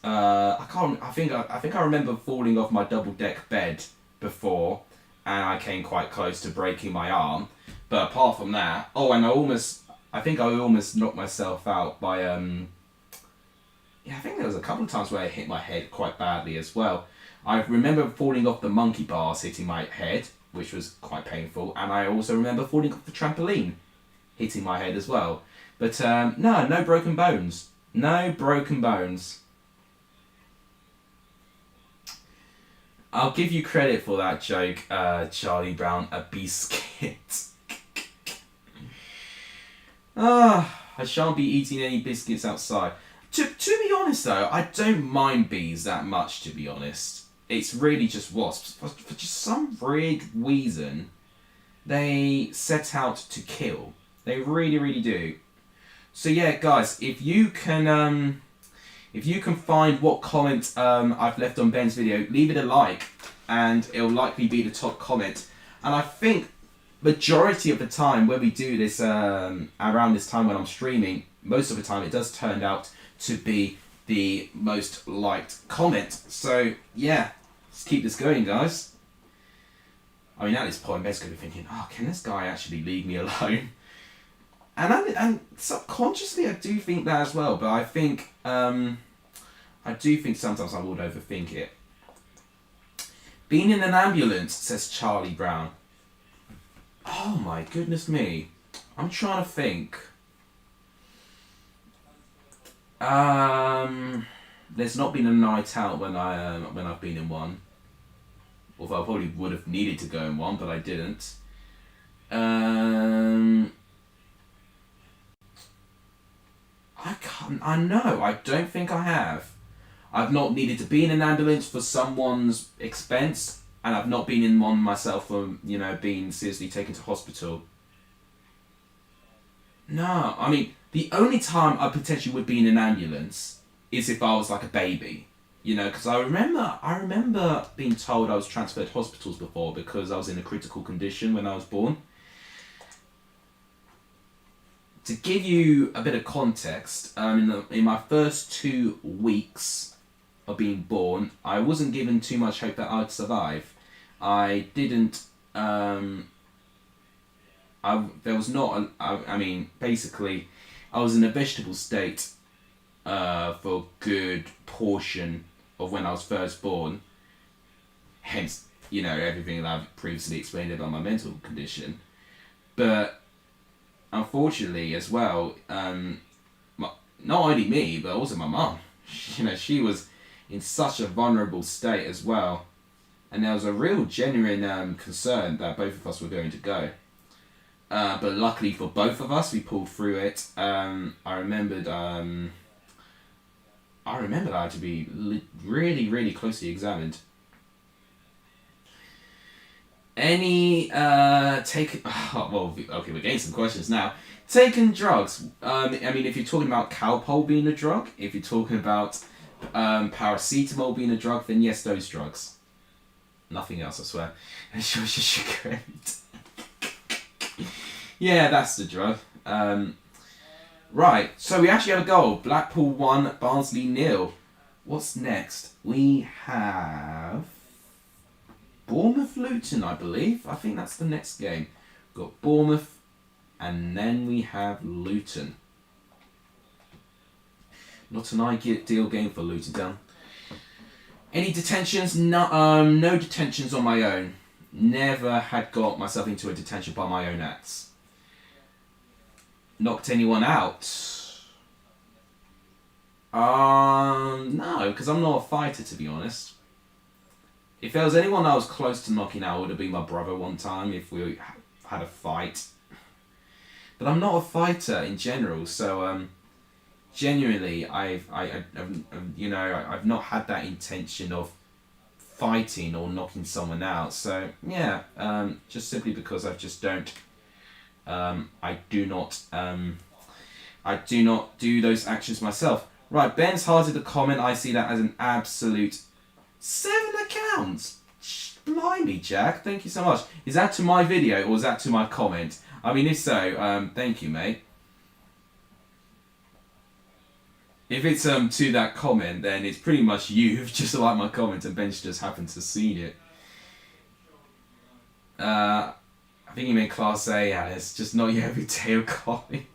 I think I remember falling off my double deck bed before, and I came quite close to breaking my arm. But apart from that, I think I almost knocked myself out by yeah, I think there was a couple of times where I hit my head quite badly as well. I remember falling off the monkey bars, hitting my head, which was quite painful, and I also remember falling off the trampoline, hitting my head as well. But no broken bones. No broken bones. I'll give you credit for that joke, Charlie Brown, a biscuit. I shan't be eating any biscuits outside. To be honest though, I don't mind bees that much, to be honest. It's really just wasps. For just some weird reason, they set out to kill. They really, really do. So yeah, guys, if you can find what comment I've left on Ben's video, leave it a like, and it'll likely be the top comment. And I think majority of the time when we do this around this time when I'm streaming, most of the time it does turn out to be the most liked comment. So yeah, let's keep this going, guys. I mean, at this point, Ben's going to be thinking, oh, can this guy actually leave me alone? And subconsciously, I do think that as well. But I think I do think sometimes I would overthink it. Being in an ambulance, says Charlie Brown. Oh my goodness me. I'm trying to think. There's not been a night out when I've been in one. Although I probably would have needed to go in one, but I didn't. I don't think I have. I've not needed to be in an ambulance for someone's expense, and I've not been in one myself for, being seriously taken to hospital. No, I mean, the only time I potentially would be in an ambulance is if I was like a baby. Because I remember being told I was transferred to hospitals before because I was in a critical condition when I was born. To give you a bit of context, in my first 2 weeks of being born, I wasn't given too much hope that I'd survive. I didn't. Basically, I was in a vegetable state for a good portion of when I was first born. Hence, everything that I've previously explained about my mental condition. But unfortunately, as well, not only me, but also my mum. She was in such a vulnerable state as well, and there was a real genuine concern that both of us were going to go. But luckily for both of us, we pulled through it. I remembered I had to be really, really closely examined. Any well, okay, we're getting some questions now. Taking drugs. I mean, if you're talking about Calpol being a drug, if you're talking about paracetamol being a drug, then yes, those drugs. Nothing else, I swear. Yeah, that's the drug. Right, so we actually have a goal. Blackpool 1, Barnsley 0. What's next? We have Bournemouth Luton, I believe. I think that's the next game. We've got Bournemouth, and then we have Luton. Not an ideal game for Luton Town. Any detentions? No, no detentions on my own. Never had got myself into a detention by my own acts. Knocked anyone out? No, because I'm not a fighter, to be honest. If there was anyone I was close to knocking out, it would have been my brother one time if we had a fight. But I'm not a fighter in general, so genuinely, I've not had that intention of fighting or knocking someone out. So yeah, just simply because I just don't. I do not do those actions myself. Right, Ben's hearted a comment. I see that as an absolute 7 accounts. Blimey, Jack. Thank you so much. Is that to my video or is that to my comment? I mean, if so, thank you, mate. If it's to that comment, then it's pretty much you who've just liked my comment and Ben's just happened to see it. I think you meant Class A, Alice, just not your everyday comment.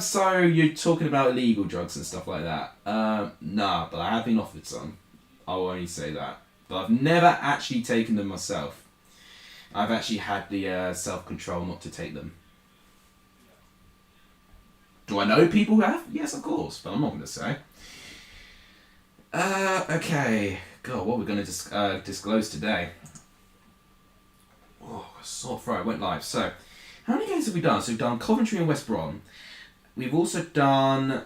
So you're talking about illegal drugs and stuff like that. Nah, but I have been offered some. I'll only say that. But I've never actually taken them myself. I've actually had the self-control not to take them. Do I know people who have? Yes, of course, but I'm not going to say. Okay. God, what we're going to disclose today. Oh, sore throat, went live. So, how many games have we done? So we've done Coventry and West Brom. We've also done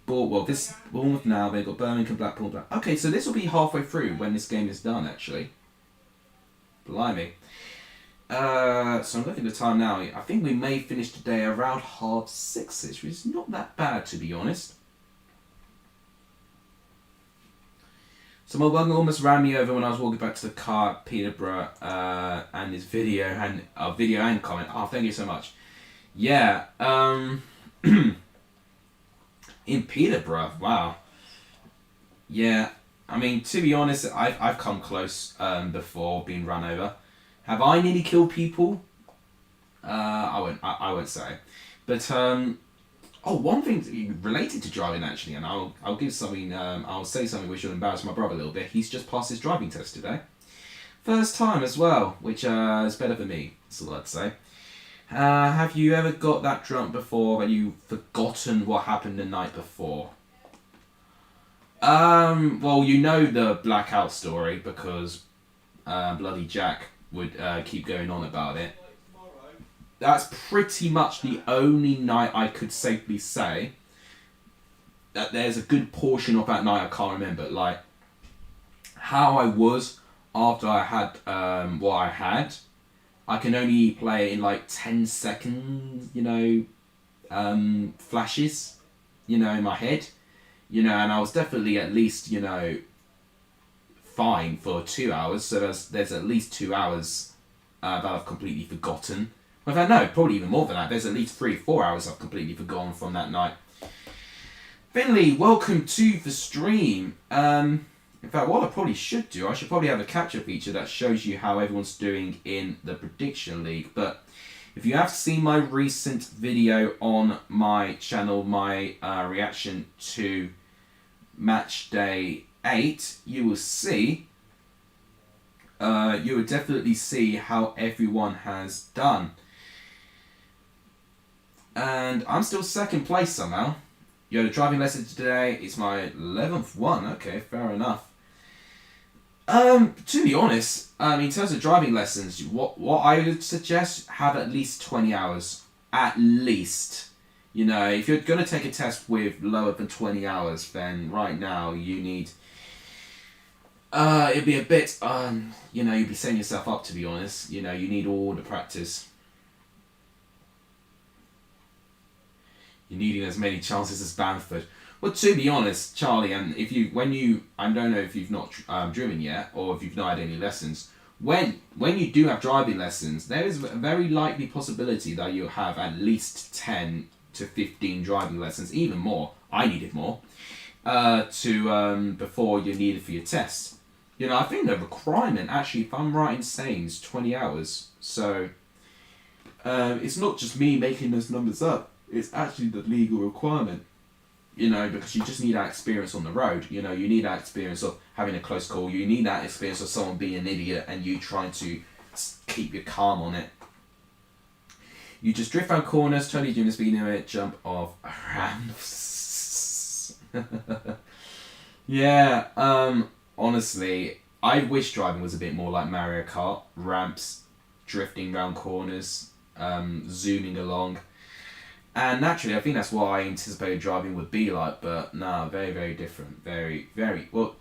this Bournemouth now. They've got Birmingham, Blackpool. Okay, so this will be halfway through when this game is done, actually. Blimey. So I'm looking at the time now. I think we may finish today around 6:30, which is not that bad, to be honest. So my bug almost ran me over when I was walking back to the car at Peterborough, and his video and comment. Oh, thank you so much. Yeah, in Peterborough, wow. Yeah, I mean, to be honest, I've come close before being run over. Have I nearly killed people? I won't say. But one thing related to driving actually, and I'll give something. I'll say something which will embarrass my brother a little bit. He's just passed his driving test today, first time as well, which is better for me. That's all I'd say. Have you ever got that drunk before and you've forgotten what happened the night before? Well, you know the blackout story because bloody Jack would keep going on about it. That's pretty much the only night I could safely say that there's a good portion of that night I can't remember. Like, how I was after I had what I had, I can only play in like 10 seconds, flashes, in my head, and I was definitely at least, fine for 2 hours. So there's at least 2 hours that I've completely forgotten. In fact, no, probably even more than that. There's at least 3 or 4 hours I've completely forgotten from that night. Finley, welcome to the stream. In fact, what I probably should do, I should probably have a capture feature that shows you how everyone's doing in the prediction league. But if you have seen my recent video on my channel, my reaction to match day 8, you will see you would definitely see how everyone has done. And I'm still second place somehow. You had a driving lesson today. It's my 11th one. Okay, fair enough. To be honest, in terms of driving lessons, what I would suggest, have at least 20 hours. At least. You know, if you're going to take a test with lower than 20 hours, then right now you need... it'd be a bit, you know, you'd be setting yourself up, to be honest. You know, you need all the practice. You're needing as many chances as Bamford. Well, to be honest, Charlie, and I don't know if you've not driven yet, or if you've not had any lessons, when you do have driving lessons, there is a very likely possibility that you'll have at least 10 to 15 driving lessons, even more. I needed more, before you need it for your test. You know, I think the requirement, actually, if I'm right in saying, is 20 hours. So, it's not just me making those numbers up. It's actually the legal requirement. You know, because you just need that experience on the road. You know, you need that experience of having a close call. You need that experience of someone being an idiot and you trying to keep your calm on it. You just drift around corners, totally doing the speed limit, jump off ramps. Yeah, honestly, I wish driving was a bit more like Mario Kart. Ramps, drifting around corners, zooming along. And naturally, I think that's what I anticipated driving would be like, but nah, very, very different. Very, very... Well,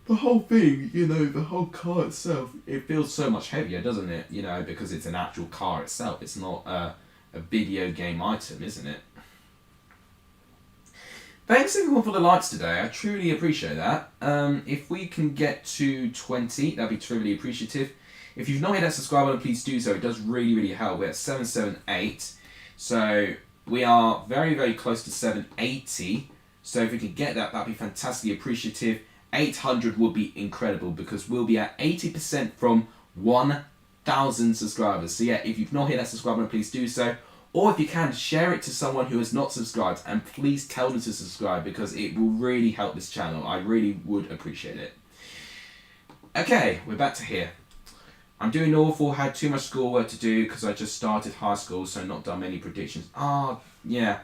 the whole thing, you know, the whole car itself, it feels so much heavier, doesn't it? You know, because it's an actual car itself. It's not a video game item, isn't it? Thanks everyone for the likes today. I truly appreciate that. If we can get to 20, that'd be truly appreciative. If you've not hit that subscribe button, please do so. It does really, really help. We're at 778. So we are very, very close to 780. So if we can get that, that'd be fantastically appreciative. 800 would be incredible because we'll be at 80% from 1,000 subscribers. So yeah, if you've not hit that subscribe button, please do so. Or if you can, share it to someone who has not subscribed and please tell them to subscribe because it will really help this channel. I really would appreciate it. Okay, we're back to here. I'm doing awful, had too much schoolwork to do because I just started high school, so not done many predictions. Yeah.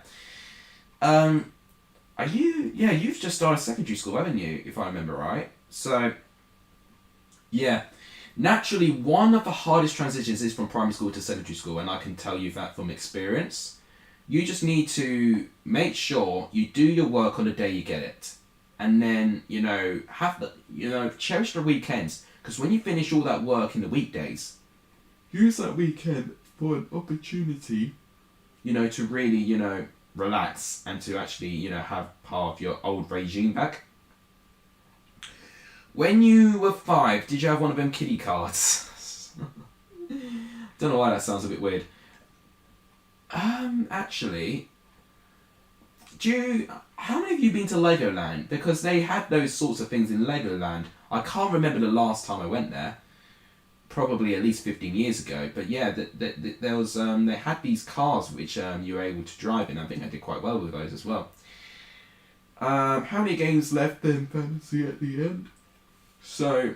You've just started secondary school, haven't you, if I remember right? So, yeah. Naturally, one of the hardest transitions is from primary school to secondary school, and I can tell you that from experience. You just need to make sure you do your work on the day you get it. And then, cherish the weekends. Because when you finish all that work in the weekdays, use that weekend for an opportunity, to really, relax and to actually, have part of your old regime back. When you were 5, did you have one of them kiddie cards? Don't know why that sounds a bit weird. Actually, how many of you been to Legoland? Because they had those sorts of things in Legoland. I can't remember the last time I went there. Probably at least 15 years ago. But yeah, there was they had these cars which you were able to drive in. I think I did quite well with those as well. How many games left in Fantasy at the end? So,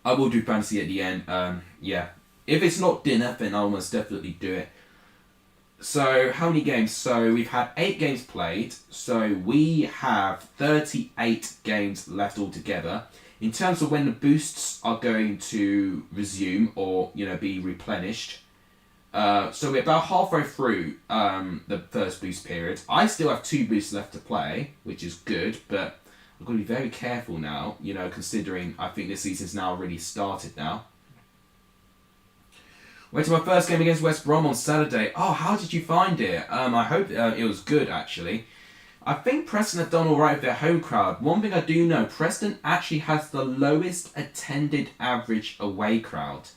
I will do Fantasy at the end. Yeah. If it's not dinner, then I'll almost definitely do it. So, how many games? So, we've had 8 games played. So, we have 38 games left altogether. In terms of when the boosts are going to resume or, be replenished. So, we're about halfway through the first boost period. I still have 2 boosts left to play, which is good. But I've got to be very careful now, considering I think this season's now already started now. Went to my first game against West Brom on Saturday. Oh, how did you find it? I hope it was good, actually. I think Preston have done alright with their home crowd. One thing I do know, Preston actually has the lowest attended average away crowd.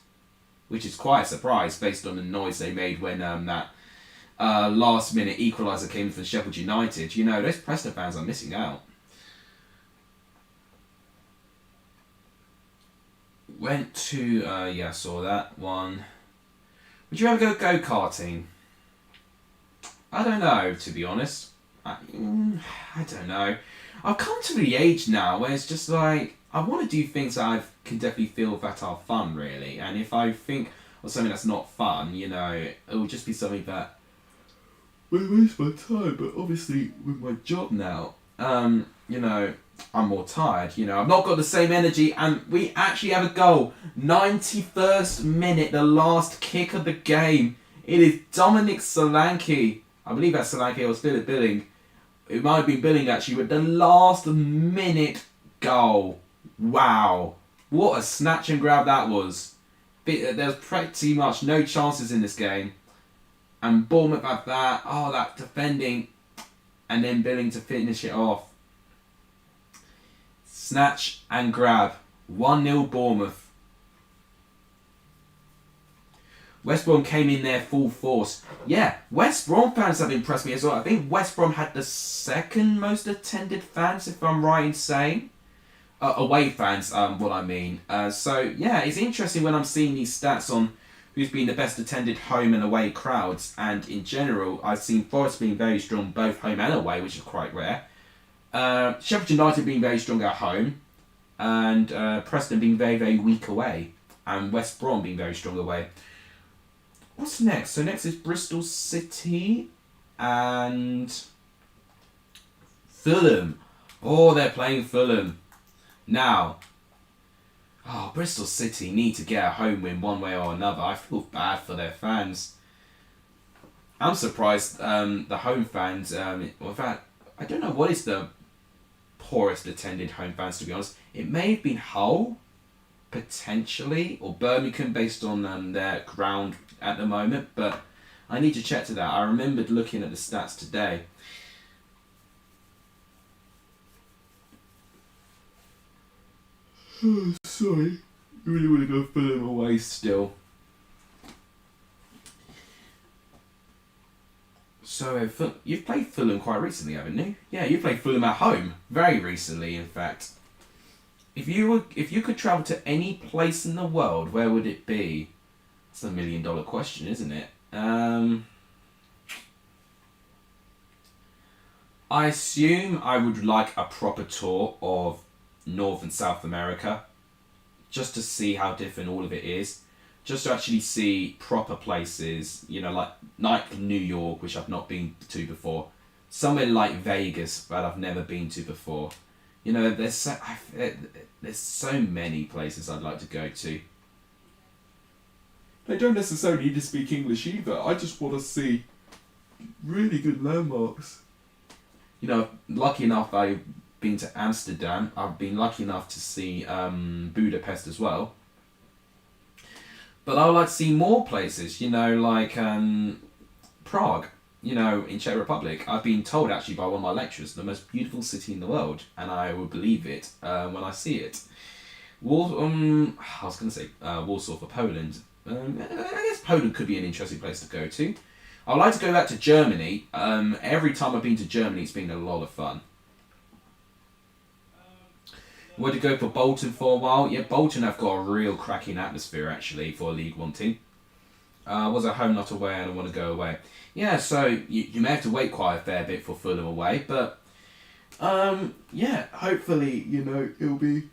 Which is quite a surprise based on the noise they made when that last minute equaliser came for Sheffield United. Those Preston fans are missing out. Went to, I saw that one. Would you ever go go-karting? I don't know, to be honest. I don't know. I've come to the age now where it's just like, I want to do things that I can definitely feel that are fun, really. And if I think of something that's not fun, you know, it will just be something that will waste my time. But obviously, with my job now, you know, I'm more tired. You know, I've not got the same energy, and we actually have a goal. 91st minute, the last kick of the game. It is Dominic Solanke. I believe that's Solanke or Philip Billing. It might have been Billing actually, but the last minute goal. Wow. What a snatch and grab that was. There's pretty much no chances in this game. And Bournemouth had that. Oh, that defending. And then Billing to finish it off. Snatch and grab. 1-0 Bournemouth. West Brom came in there full force. Yeah, West Brom fans have impressed me as well. I think West Brom had the second most attended fans, if I'm right in saying. Away fans, what I mean. So, yeah, it's interesting when I'm seeing these stats on who's been the best attended home and away crowds. And in general, I've seen Forest being very strong both home and away, which is quite rare. Sheffield United being very strong at home. And Preston being very, very weak away. And West Brom being very strong away. What's next? So next is Bristol City and Fulham. Oh, they're playing Fulham. Now, Bristol City need to get a home win one way or another. I feel bad for their fans. I'm surprised the home fans, in fact, I don't know what is the poorest attended home fans, to be honest. It may have been Hull, potentially, or Birmingham based on their ground at the moment, but I need to check to that. I remembered looking at the stats today. Oh, sorry. I really want to go Fulham away still. So, you've played Fulham quite recently, haven't you? Yeah, you played Fulham at home. Very recently, in fact. If you could travel to any place in the world, where would it be? That's $1 million question, isn't it? I assume I would like a proper tour of North and South America, just to see how different all of it is. Just to actually see proper places, you know, like New York, which I've not been to before. Somewhere like Vegas, that I've never been to before. You know, there's so many places I'd like to go to. They don't necessarily need to speak English either. I just want to see really good landmarks. You know, lucky enough I've been to Amsterdam. I've been lucky enough to see Budapest as well. But I would like to see more places, you know, like Prague, you know, in Czech Republic. I've been told actually by one of my lecturers, the most beautiful city in the world, and I will believe it when I see it. I was going to say Warsaw for Poland. I guess Poland could be an interesting place to go to. I would like to go back to Germany. Every time I've been to Germany, it's been a lot of fun. Wanted to go for Bolton for a while. Yeah, Bolton have got a real cracking atmosphere actually for a League One team. Was at home, not away, and I want to go away. Yeah, so you may have to wait quite a fair bit for Fulham away, but yeah, hopefully, you know, it'll be...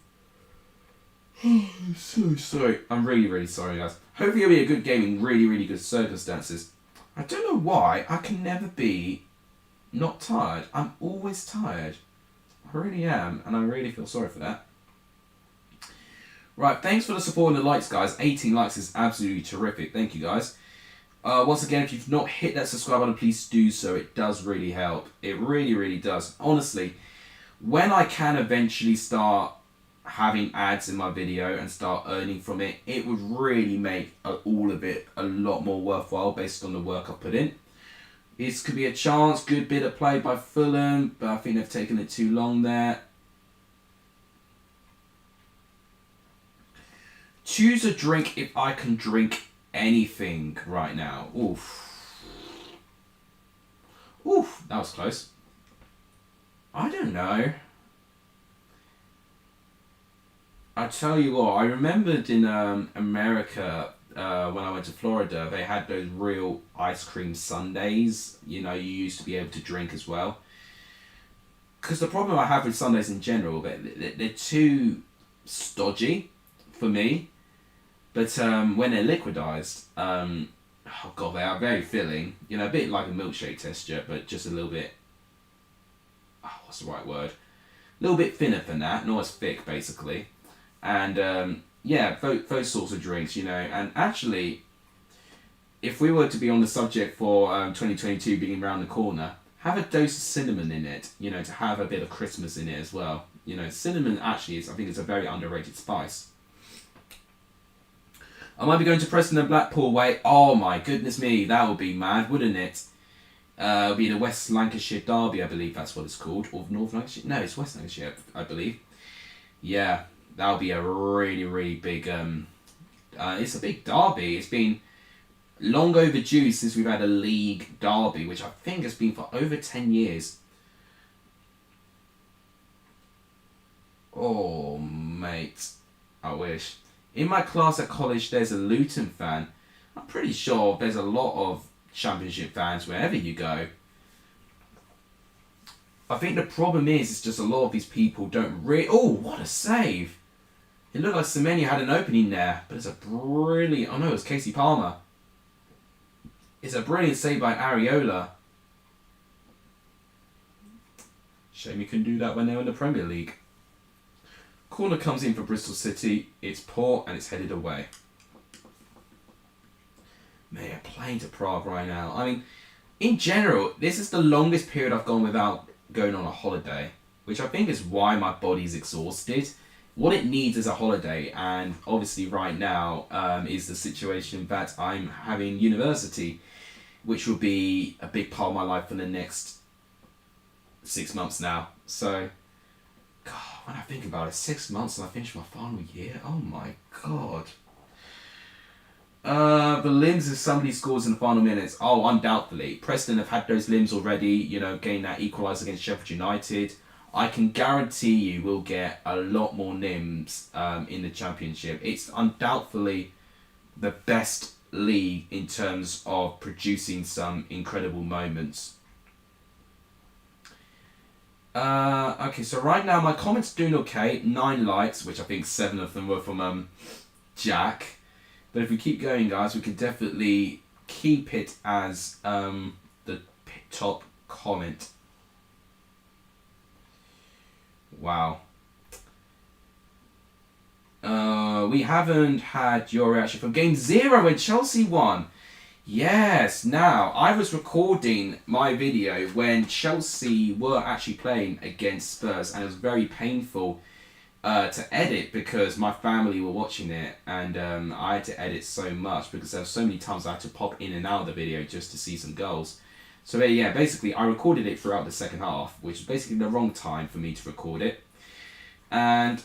I'm so sorry. I'm really, really sorry, guys. Hopefully it'll be a good game in really, really good circumstances. I don't know why I can never be not tired. I'm always tired. I really am, and I really feel sorry for that. Right, thanks for the support and the likes, guys. 18 likes is absolutely terrific. Thank you, guys. Once again, if you've not hit that subscribe button, please do so. It does really help. It really, really does. Honestly, when I can eventually start having ads in my video and start earning from it, it would really make all of it a lot more worthwhile based on the work I put in. This could be a chance, good bit of play by Fulham, but I think they've taken it too long there. Choose a drink if I can drink anything right now. Oof. Oof, that was close. I don't know. I tell you what, I remembered in America, when I went to Florida, they had those real ice cream sundaes. You know, you used to be able to drink as well. Because the problem I have with sundaes in general, they're too stodgy for me. But when they're liquidized, oh god, they are very filling. You know, a bit like a milkshake texture, but just a little bit. Oh, what's the right word? A little bit thinner than that, not as thick, basically. And yeah, those sorts of drinks, you know. And actually, if we were to be on the subject for 2022 being around the corner, have a dose of cinnamon in it, you know, to have a bit of Christmas in it as well. You know, cinnamon actually is, I think, it's a very underrated spice. I might be going to Preston and Blackpool away. Oh my goodness me, that would be mad, wouldn't it? It'll be the West Lancashire Derby, I believe that's what it's called. Or North Lancashire? No, it's West Lancashire, I believe. Yeah, that'll be a really, really big... it's a big derby. It's been long overdue since we've had a league derby, which I think has been for over 10 years. Oh, mate. I wish. In my class at college, there's a Luton fan. I'm pretty sure there's a lot of Championship fans wherever you go. I think the problem is just a lot of these people don't really... Oh, what a save! It looked like Semenya had an opening there, but it's a brilliant... Oh no, it was Casey Palmer. It's a brilliant save by Areola. Shame you couldn't do that when they were in the Premier League. Corner comes in for Bristol City. It's poor and it's headed away. Man, I'm playing to Prague right now. I mean, in general, this is the longest period I've gone without going on a holiday, which I think is why my body's exhausted. What it needs is a holiday, and obviously right now is the situation that I'm having university, which will be a big part of my life for the next 6 months now. So, God, when I think about it, 6 months and I finish my final year. Oh my God. The limbs if somebody scores in the final minutes. Oh, undoubtedly. Preston have had those limbs already, you know, getting that equaliser against Sheffield United. I can guarantee you we'll get a lot more limbs in the Championship. It's undoubtedly the best league in terms of producing some incredible moments. Okay, so right now my comments doing okay. 9 likes, which I think 7 of them were from Jack. But if we keep going, guys, we can definitely keep it as the top comment. Wow. We haven't had your reaction from Game 0 when Chelsea won. Yes, now, I was recording my video when Chelsea were actually playing against Spurs, and it was very painful to edit because my family were watching it, and I had to edit so much because there were so many times I had to pop in and out of the video just to see some goals. So yeah, basically I recorded it throughout the second half, which is basically the wrong time for me to record it. And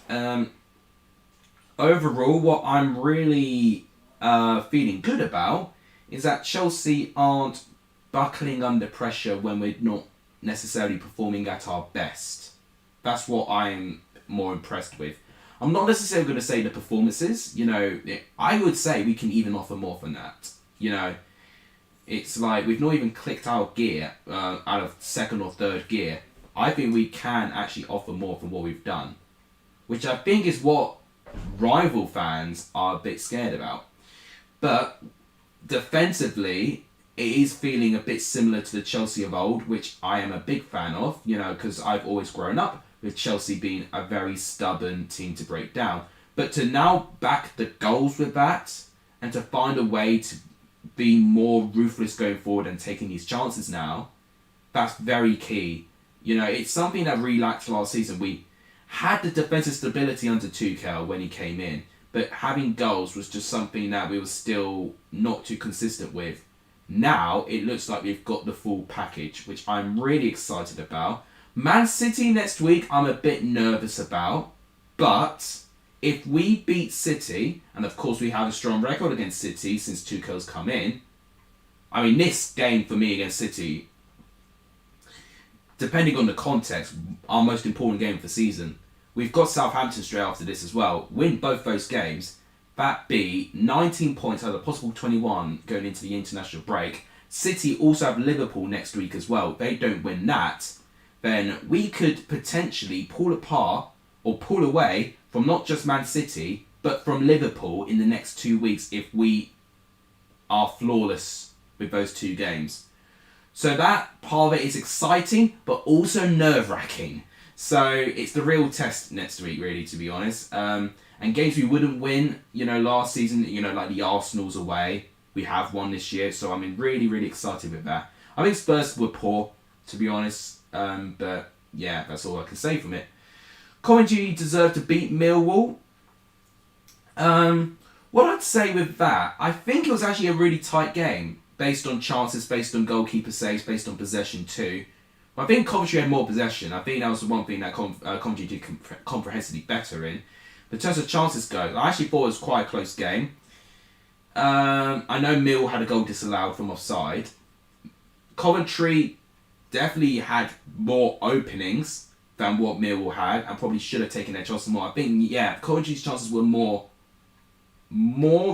overall, what I'm really feeling good about is that Chelsea aren't buckling under pressure when we're not necessarily performing at our best. That's what I'm more impressed with. I'm not necessarily going to say the performances, you know, I would say we can even offer more than that. You know, it's like we've not even clicked our gear out of second or third gear. I think we can actually offer more than what we've done, which I think is what rival fans are a bit scared about. But defensively, it is feeling a bit similar to the Chelsea of old, which I am a big fan of, you know, because I've always grown up with Chelsea being a very stubborn team to break down. But to now back the goals with that, and to find a way to be more ruthless going forward and taking these chances now, that's very key. You know, it's something that really lacked last season. We had the defensive stability under Tuchel when he came in, but having goals was just something that we were still not too consistent with. Now, it looks like we've got the full package, which I'm really excited about. Man City next week, I'm a bit nervous about, but if we beat City, and of course we have a strong record against City since Tuchel's come in, I mean, this game for me against City, depending on the context, our most important game of the season. We've got Southampton straight after this as well. Win both those games, that be 19 points out of the possible 21 going into the international break. City also have Liverpool next week as well. If they don't win that, then we could potentially pull apart or pull away from not just Man City, but from Liverpool in the next 2 weeks if we are flawless with those 2 games. So that part of it is exciting, but also nerve-wracking. So it's the real test next week, really, to be honest. And games we wouldn't win, last season, like the Arsenal's away, we have won this year. So I'm really, really excited with that. I think Spurs were poor, to be honest. But yeah, that's all I can say from it. Coventry deserved to beat Millwall. What I'd say with that, I think it was actually a really tight game. Based on chances, based on goalkeeper saves, based on possession too. I think Coventry had more possession. I think that was the one thing that Coventry did comprehensively better in. But in terms of chances go, I actually thought it was quite a close game. I know Mill had a goal disallowed from offside. Coventry definitely had more openings than what Millwall had and probably should have taken their chances more. I think, Coventry's chances were more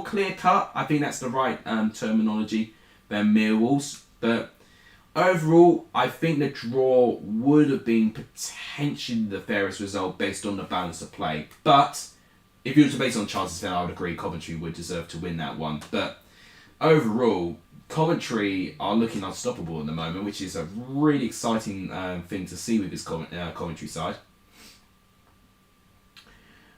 clear-cut. I think that's the right terminology than Millwall's. But overall, I think the draw would have been potentially the fairest result based on the balance of play. But if you were to base on chances, then I would agree Coventry would deserve to win that one. But overall, Coventry are looking unstoppable at the moment, which is a really exciting thing to see with this Coventry side.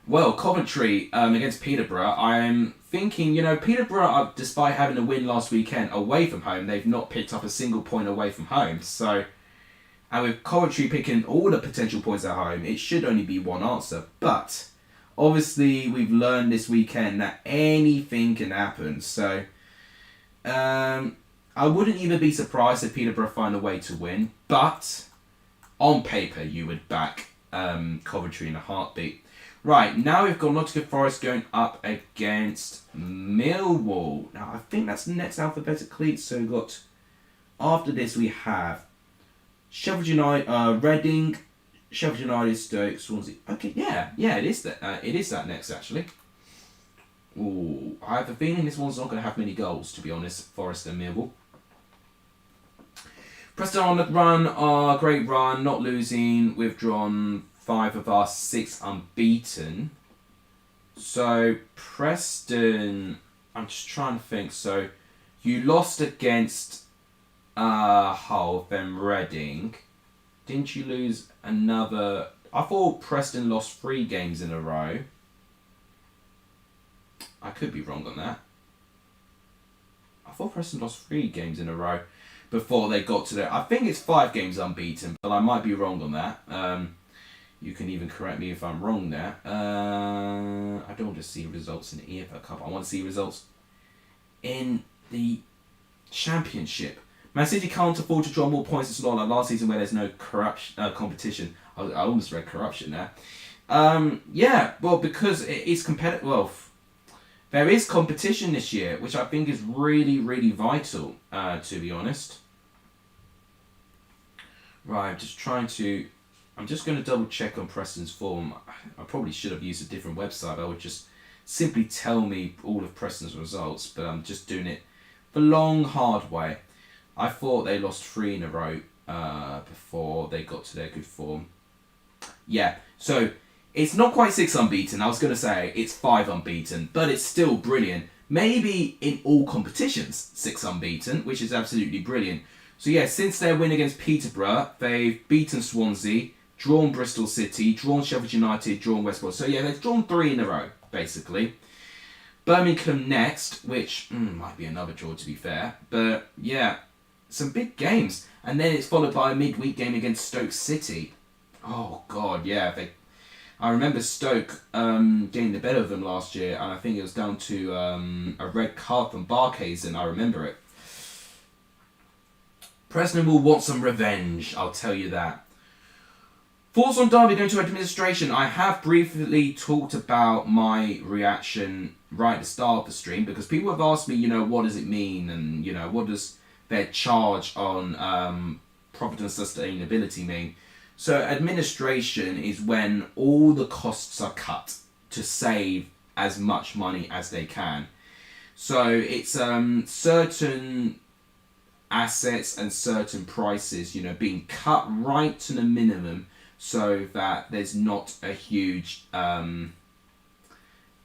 Well, Coventry against Peterborough, I'm thinking, Peterborough, despite having a win last weekend away from home, they've not picked up a single point away from home. So, and with Coventry picking all the potential points at home, it should only be one answer. But, obviously, we've learned this weekend that anything can happen. So, I wouldn't even be surprised if Peterborough find a way to win. But, on paper, you would back Coventry in a heartbeat. Right, now we've got Nottingham Forest going up against Millwall. Now, I think that's next alphabetically. So we've got, after this, we have Sheffield United, Reading, Sheffield United, Stoke, Swansea. Okay, yeah, it is that next, actually. Ooh, I have a feeling this one's not going to have many goals, to be honest, Forest and Millwall. Preston on the run, great run, not losing, withdrawn 5 of our 6 unbeaten. So, Preston, I'm just trying to think. So, you lost against Hull, then Reading. Didn't you lose another? I thought Preston lost 3 games in a row. I could be wrong on that. I thought Preston lost 3 games in a row before they got to there. I think it's 5 games unbeaten, but I might be wrong on that. You can even correct me if I'm wrong there. I don't want to see results in the EFL Cup. I want to see results in the Championship. Man City can't afford to draw more points. It's not like last season where there's no competition. I almost read corruption there. Because it is competitive. Well, there is competition this year, which I think is really, really vital, to be honest. Right, I'm just going to double check on Preston's form. I probably should have used a different website. I would just simply tell me all of Preston's results, but I'm just doing it the long, hard way. I thought they lost 3 in a row before they got to their good form. Yeah, so it's not quite 6 unbeaten. I was going to say it's 5 unbeaten, but it's still brilliant. Maybe in all competitions, 6 unbeaten, which is absolutely brilliant. So yeah, since their win against Peterborough, they've beaten Swansea, drawn Bristol City, drawn Sheffield United, drawn West Brom. So yeah, they've drawn 3 in a row, basically. Birmingham next, which might be another draw to be fair. But yeah, some big games. And then it's followed by a midweek game against Stoke City. Oh God, yeah. I remember Stoke getting the better of them last year, and I think it was down to a red card from Barkhuizen. I remember it. Preston will want some revenge, I'll tell you that. Thoughts on Derby going to administration? I have briefly talked about my reaction right at the start of the stream, because people have asked me, what does it mean, and, what does their charge on profit and sustainability mean? So administration is when all the costs are cut to save as much money as they can. So it's certain assets and certain prices, being cut right to the minimum, so that there's not a huge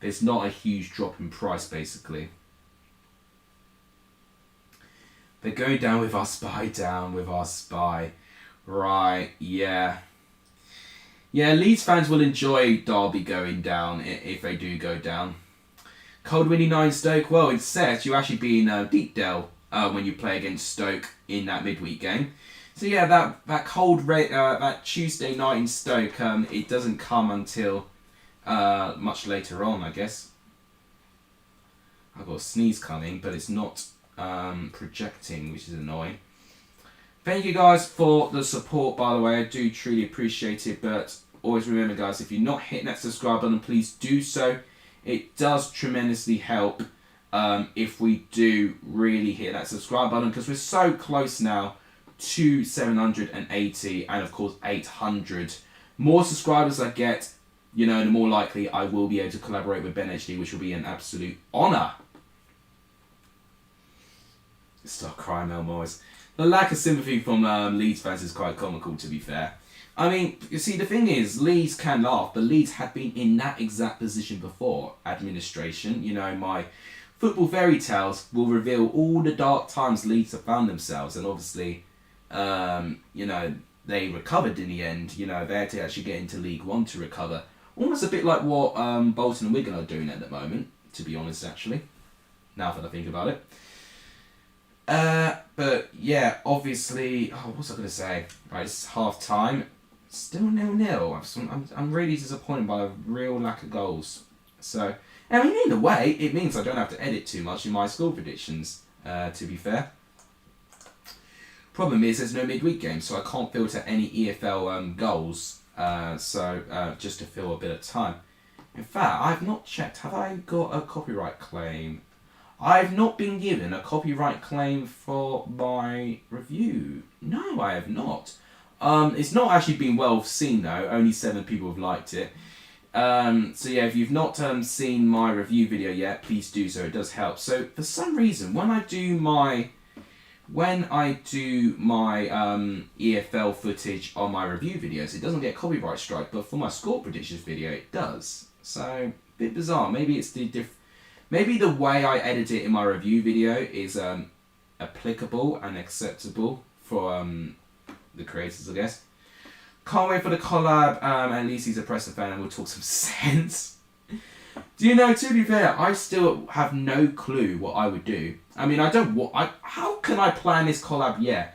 There's not a huge drop in price, basically. They're going down with our spy, down with our spy. Right, yeah. Yeah, Leeds fans will enjoy Derby going down if they do go down. Cold Windy 9 Stoke. Well, it's set. You actually be in Deepdale when you play against Stoke in that midweek game. So yeah, that that Tuesday night in Stoke, it doesn't come until much later on, I guess. I've got a sneeze coming, but it's not projecting, which is annoying. Thank you guys for the support, by the way. I do truly appreciate it, but always remember, guys, if you're not hitting that subscribe button, please do so. It does tremendously help if we do really hit that subscribe button, because we're so close now to 780 and, of course, 800. More subscribers I get, the more likely I will be able to collaborate with BENHD, which will be an absolute honour. Start crying, Melmois. The lack of sympathy from Leeds fans is quite comical, to be fair. I mean, you see, the thing is, Leeds can laugh, but Leeds had been in that exact position before. Administration, my football fairy tales will reveal all the dark times Leeds have found themselves, and obviously, they recovered in the end. They had to actually get into League One to recover. Almost a bit like what Bolton and Wigan are doing at the moment, to be honest, actually, now that I think about it. But yeah, obviously, what was I going to say? Right, it's half time. Still 0-0. I'm really disappointed by a real lack of goals. So, I mean, in a way, it means I don't have to edit too much in my score predictions, to be fair. Problem is, there's no midweek game, so I can't filter any EFL goals, just to fill a bit of time. In fact, I've not checked. Have I got a copyright claim? I've not been given a copyright claim for my review. No, I have not. It's not actually been well seen though. Only 7 people have liked it. So yeah, if you've not seen my review video yet, please do so. It does help. So for some reason, when I do my EFL footage on my review videos, it doesn't get copyright strike. But for my score predictions video, it does. So a bit bizarre. Maybe it's Maybe the way I edit it in my review video is applicable and acceptable for the creators, I guess. Can't wait for the collab. At least he's a Preston fan and we'll talk some sense. Do you know, to be fair, I still have no clue what I would do. I mean, how can I plan this collab? Yeah.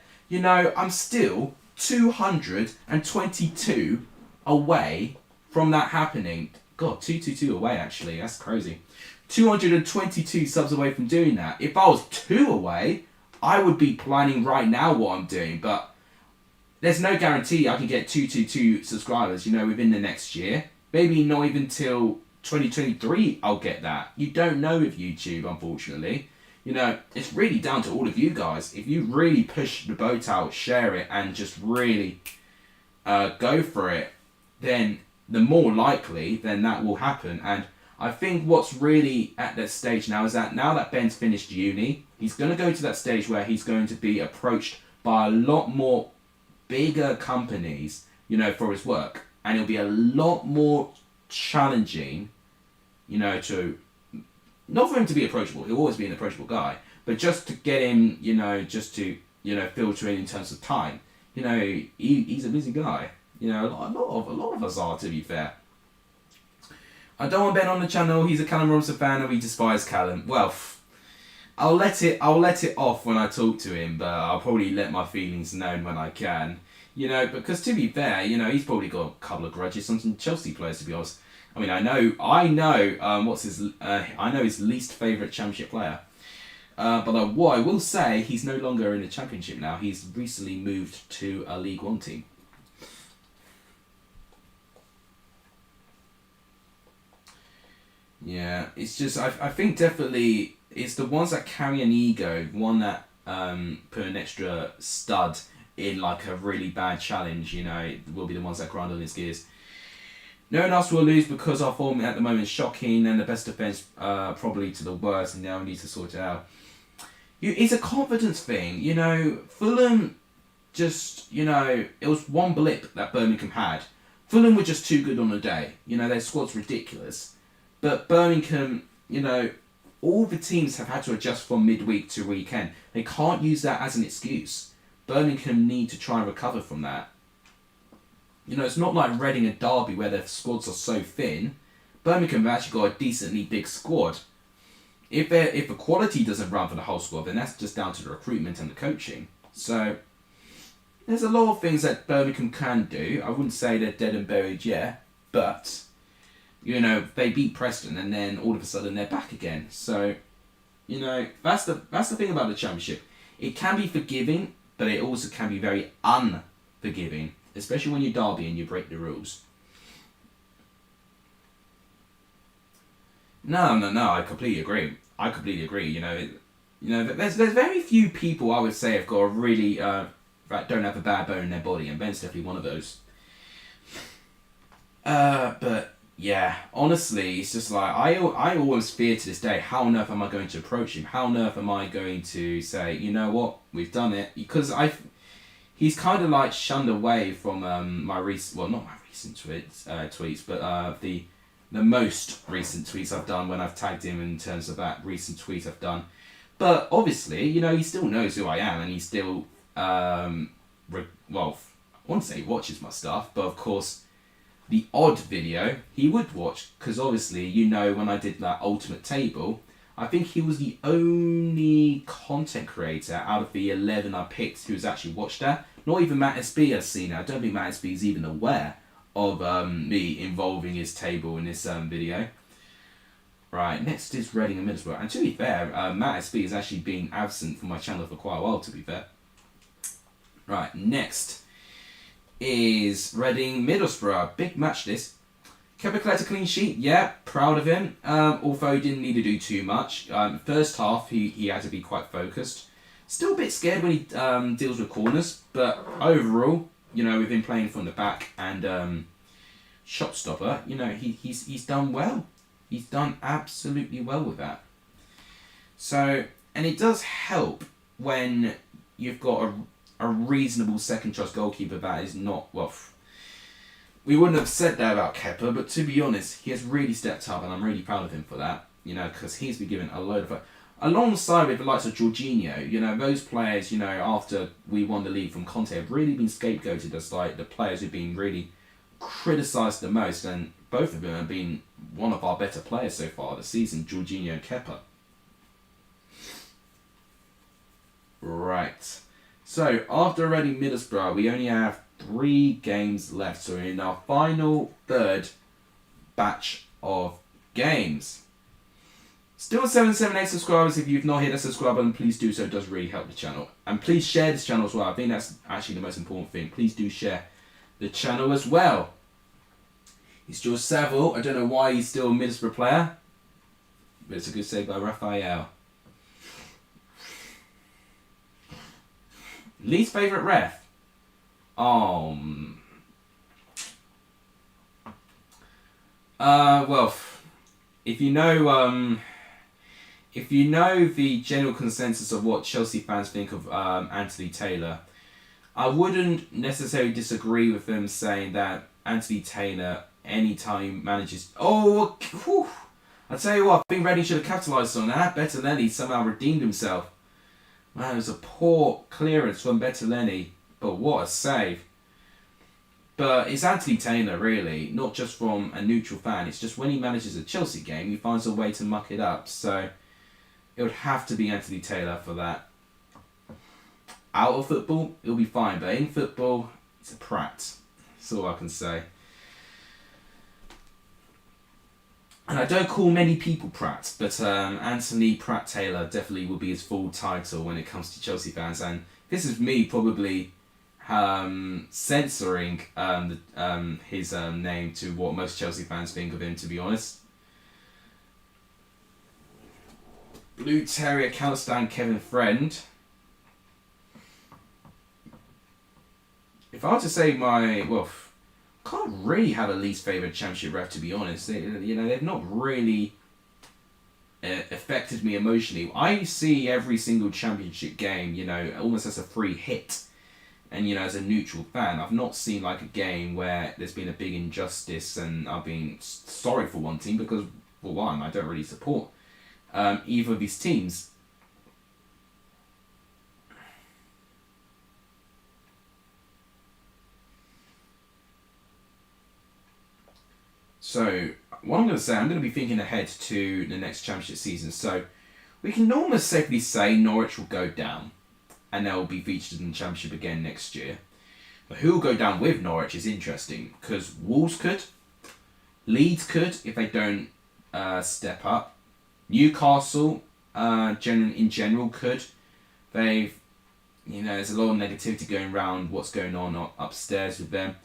I'm still 222 away from that happening. God, 222 away, actually. That's crazy. 222 subs away from doing that. If I was 2 away, I would be planning right now what I'm doing, but there's no guarantee I can get 222 subscribers, within the next year. Maybe not even till 2023 I'll get that. You don't know with YouTube, unfortunately. It's really down to all of you guys. If you really push the boat out, share it, and just really go for it, then the more likely then that will happen. And I think what's really at that stage now is that now that Ben's finished uni, he's going to go to that stage where he's going to be approached by a lot more bigger companies, for his work. And it'll be a lot more challenging, to, not for him to be approachable, he'll always be an approachable guy, but just to get him, filter in terms of time. He's a busy guy. A lot of us are, to be fair. I don't want Ben on the channel. He's a Callum Robinson fan, and we despise Callum. Well, I'll let it off when I talk to him, but I'll probably let my feelings known when I can. Because to be fair, he's probably got a couple of grudges on some Chelsea players, to be honest. I mean, I know I know his least favourite Championship player. But what I will say, he's no longer in the Championship now. He's recently moved to a League One team. Yeah, it's just, I think definitely it's the ones that carry an ego, one that put an extra stud in like a really bad challenge, will be the ones that grind on his gears. No one else will lose because our form at the moment is shocking and the best defence probably to the worst, and now we need to sort it out. It's a confidence thing, Fulham just, it was one blip that Birmingham had. Fulham were just too good on the day, their squad's ridiculous. But Birmingham, all the teams have had to adjust from midweek to weekend. They can't use that as an excuse. Birmingham need to try and recover from that. It's not like Reading and Derby where their squads are so thin. Birmingham have actually got a decently big squad. If the quality doesn't run for the whole squad, then that's just down to the recruitment and the coaching. So there's a lot of things that Birmingham can do. I wouldn't say they're dead and buried yet, but they beat Preston and then all of a sudden they're back again. So that's the thing about the Championship. It can be forgiving, but it also can be very unforgiving, especially when you're Derby and you break the rules. No, I completely agree. There's very few people I would say have got a really that don't have a bad bone in their body, and Ben's definitely one of those. But yeah, honestly, it's just like I always fear to this day, how on earth am I going to approach him? How on earth am I going to say, you know what, we've done it? Because he's kind of like shunned away from my recent, well, not my recent tweets, but the most recent tweets I've done when I've tagged him in terms of that recent tweet I've done. But obviously, he still knows who I am, and he still, I wouldn't say he watches my stuff, but of course, the odd video he would watch, because obviously, when I did that ultimate table, I think he was the only content creator out of the 11 I picked who's actually watched that. Not even Matt SB has seen it. I don't think Matt SB is even aware of me involving his table in this video. Right, next is Reading and Middlesbrough. And to be fair, Matt SB has actually been absent from my channel for quite a while, to be fair. Right, next is Reading Middlesbrough. Big match this. Kepa collected a clean sheet. Yeah, proud of him. Although he didn't need to do too much. First half, he had to be quite focused. Still a bit scared when he deals with corners. But overall, with him playing from the back and shot stopper, he's done well. He's done absolutely well with that. So, and it does help when you've got a reasonable second choice goalkeeper that is not, well, we wouldn't have said that about Kepa, but to be honest, he has really stepped up, and I'm really proud of him for that, because he's been given a load of, alongside with the likes of Jorginho, those players, after we won the league from Conte, have really been scapegoated as like the players who've been really criticised the most, and both of them have been one of our better players so far this season, Jorginho and Kepa. Right. So, after Reading Middlesbrough, we only have 3 games left. So, we're in our final third batch of games. Still 778 subscribers. If you've not hit the subscribe button, please do so. It does really help the channel. And please share this channel as well. I think that's actually the most important thing. Please do share the channel as well. It's George Saville. I don't know why he's still a Middlesbrough player, but it's a good save by Raphael. Least favourite ref? Well, if you know the general consensus of what Chelsea fans think of Anthony Taylor, I wouldn't necessarily disagree with them saying that Anthony Taylor, anytime he manages... Oh, whew. I tell you what, I think Reading should have capitalised on that. Bettinelli somehow redeemed himself. Man, it was a poor clearance from Bettinelli, but what a save. But it's Anthony Taylor, really, not just from a neutral fan. It's just when he manages a Chelsea game, he finds a way to muck it up. So it would have to be Anthony Taylor for that. Out of football, it'll be fine. But in football, it's a prat. That's all I can say. And I don't call many people Pratt, but Anthony Pratt Taylor definitely will be his full title when it comes to Chelsea fans. And this is me probably censoring his name to what most Chelsea fans think of him, to be honest. Blue Terrier can't stand Kevin Friend. If I were to say can't really have a least favourite Championship ref, to be honest. They've not really affected me emotionally. I see every single Championship game, almost as a free hit. And, as a neutral fan, I've not seen like a game where there's been a big injustice and I've been sorry for one team, because for one, I don't really support either of these teams. So, what I'm going to say, I'm going to be thinking ahead to the next championship season. So, we can almost safely say Norwich will go down, and they'll be featured in the championship again next year. But who will go down with Norwich is interesting, because Wolves could, Leeds could if they don't step up, Newcastle in general could. They've, there's a lot of negativity going around what's going on upstairs with them.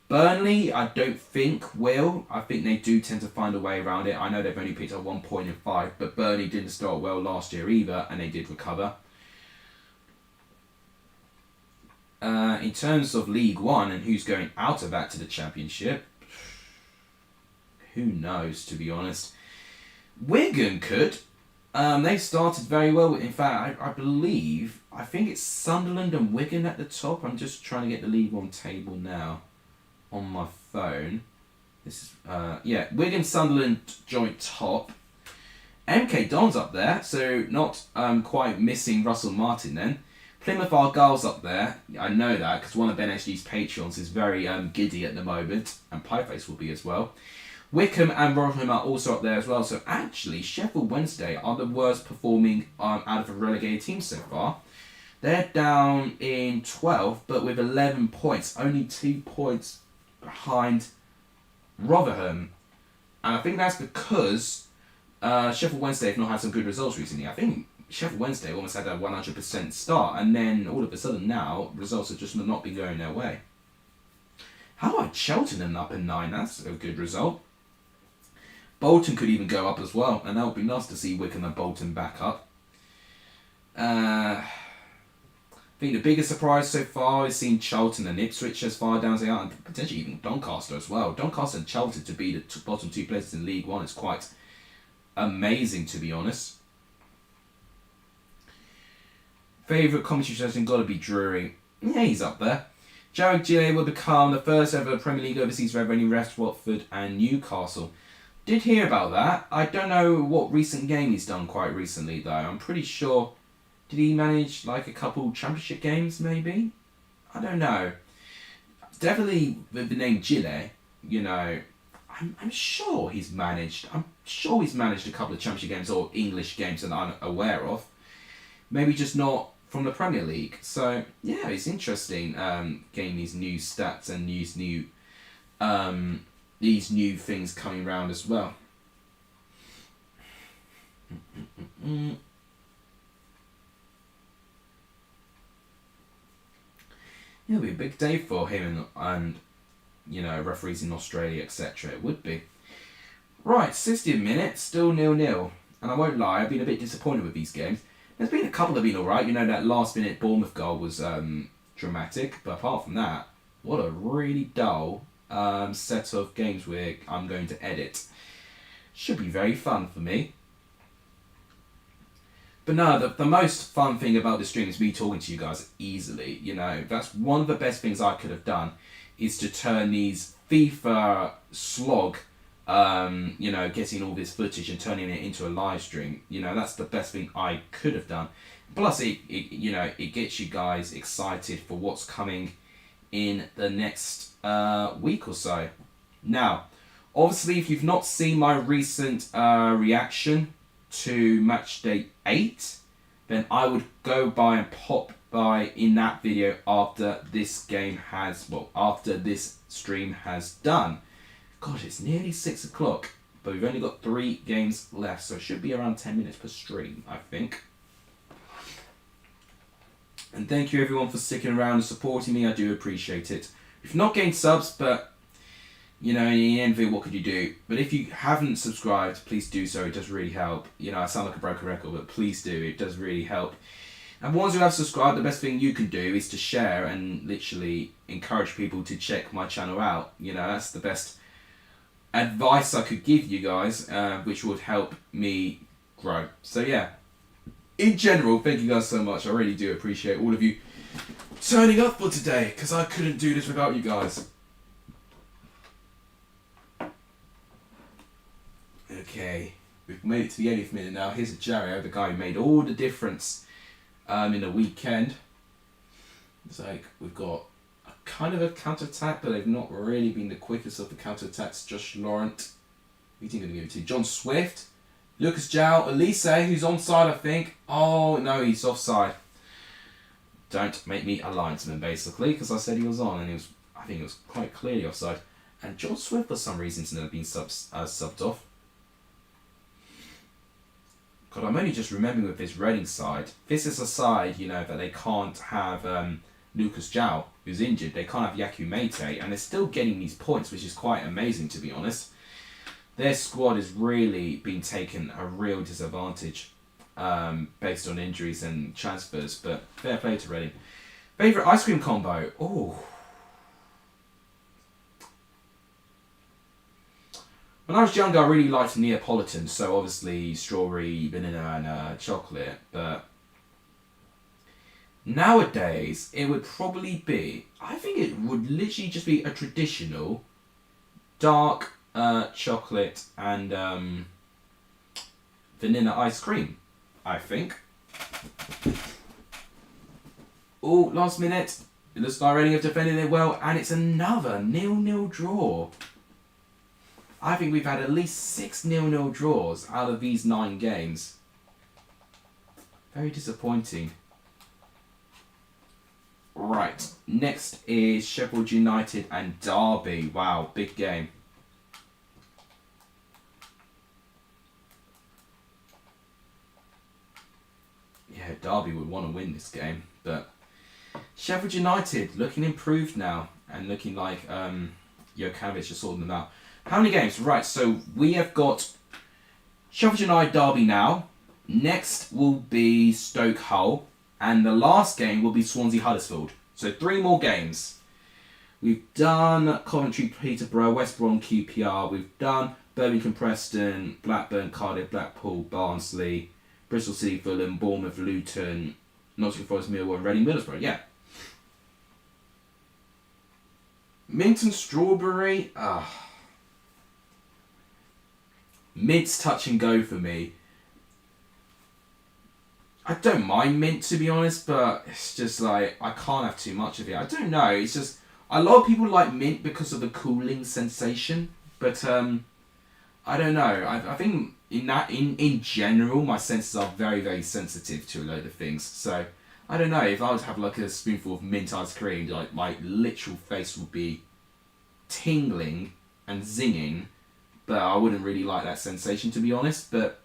Burnley, I don't think will. I think they do tend to find a way around it. I know they've only picked up 1 point in 5, but Burnley didn't start well last year either, and they did recover. In terms of League One and who's going out of that to the Championship, who knows, to be honest. Wigan could. They started very well. In fact, I think it's Sunderland and Wigan at the top. I'm just trying to get the League One table now on my phone. This is Wigan, Sunderland joint top. MK Don's up there, so not quite missing Russell Martin then. Plymouth Argyle's up there. I know that because one of BENHD's Patreons is very giddy at the moment, and Pieface will be as well. Wickham and Rotherham are also up there as well. So actually, Sheffield Wednesday are the worst performing out of the relegated teams so far. They're down in 12th, but with 11 points, only 2 points behind Rotherham. And I think that's because Sheffield Wednesday have not had some good results recently. I think Sheffield Wednesday almost had a 100% start, and then all of a sudden now, results have just not been going their way. How about Cheltenham up in 9? That's a good result. Bolton could even go up as well, and that would be nice to see Wickham and Bolton back up. I think the biggest surprise so far is seeing Charlton and Ipswich as far down as they are, and potentially even Doncaster as well. Doncaster and Charlton to be the bottom 2 places in League One is quite amazing, to be honest. Favourite commentary session got to be Drury. Yeah, he's up there. Jarek Gillet will become the first ever Premier League overseas revenue rest Watford and Newcastle. Did hear about that. I don't know what recent game he's done quite recently though. I'm pretty sure. Did he manage like a couple championship games maybe? I don't know. Definitely with the name Gillet, I'm sure he's managed. I'm sure he's managed a couple of championship games or English games that I'm aware of. Maybe just not from the Premier League. So yeah, it's interesting getting these new stats and these new things coming around as well. It'll be a big day for him and referees in Australia, etc. It would be. Right, 60th minute, still 0-0. And I won't lie, I've been a bit disappointed with these games. There's been a couple that have been alright. That last minute Bournemouth goal was dramatic. But apart from that, what a really dull set of games I'm going to edit. Should be very fun for me. But no, the most fun thing about this stream is me talking to you guys easily. That's one of the best things I could have done, is to turn these FIFA slog, getting all this footage and turning it into a live stream. That's the best thing I could have done. Plus, it gets you guys excited for what's coming in the next week or so. Now, obviously, if you've not seen my recent reaction to match day 8, then I would go by and pop by in that video after this stream has done. God, it's nearly 6 o'clock, but we've only got 3 games left, so it should be around 10 minutes per stream, I think. And thank you everyone for sticking around and supporting me. I do appreciate it. If not gained subs, but in the end, what could you do? But if you haven't subscribed, please do so. It does really help. I sound like a broken record, but please do. It does really help. And once you have subscribed, the best thing you can do is to share and literally encourage people to check my channel out. That's the best advice I could give you guys, which would help me grow. So yeah, in general, thank you guys so much. I really do appreciate all of you turning up for today, because I couldn't do this without you guys. Okay, we've made it to the 80th minute now. Here's a Jario, the guy who made all the difference in the weekend. It's like we've got a kind of a counter-attack, but they've not really been the quickest of the counter-attacks. Josh Laurent, who do you think going to give it to? John Swift, Lucas Jow, Elise, who's onside, I think. Oh, no, he's offside. Don't make me a linesman, basically, because I said he was on, and he was. I think it was quite clearly offside. And John Swift, for some reason, has never been subbed off. God, I'm only just remembering with this Reading side. This is a side, you know, that they can't have Lucas Jow, who's injured. They can't have Yaku Mate, and they're still getting these points, which is quite amazing, to be honest. Their squad has really been taken a real disadvantage based on injuries and transfers, but fair play to Reading. Favourite ice cream combo? Oh. When I was younger, I really liked Neapolitan, so obviously strawberry, vanilla, and chocolate. But nowadays, it would probably be. I think it would literally just be a traditional dark chocolate and vanilla ice cream. I think. Oh, last minute. It looks like Reading have defended it well, and it's another 0-0 draw. I think we've had at least 6 0-0 draws out of these 9 games. Very disappointing. Right, next is Sheffield United and Derby. Wow, big game. Yeah, Derby would want to win this game, but Sheffield United looking improved now and looking like Jokanovic is sorting them out. How many games? Right, so we have got Sheffield United Derby now. Next will be Stoke Hull. And the last game will be Swansea Huddersfield. So 3 more games. We've done Coventry Peterborough, West Brom QPR. We've done Birmingham Preston, Blackburn, Cardiff, Blackpool, Barnsley, Bristol City, Fulham, Bournemouth, Luton, Nottingham Forest, Millwall, and Reading Middlesbrough. Yeah. Mint and strawberry. Mint's touch and go for me. I don't mind mint, to be honest, but it's just like I can't have too much of it. I don't know. It's just a lot of people like mint because of the cooling sensation, but I don't know. I think in general my senses are very, very sensitive to a load of things. So I don't know, if I would have like a spoonful of mint ice cream, like my literal face would be tingling and zinging. But I wouldn't really like that sensation, to be honest. But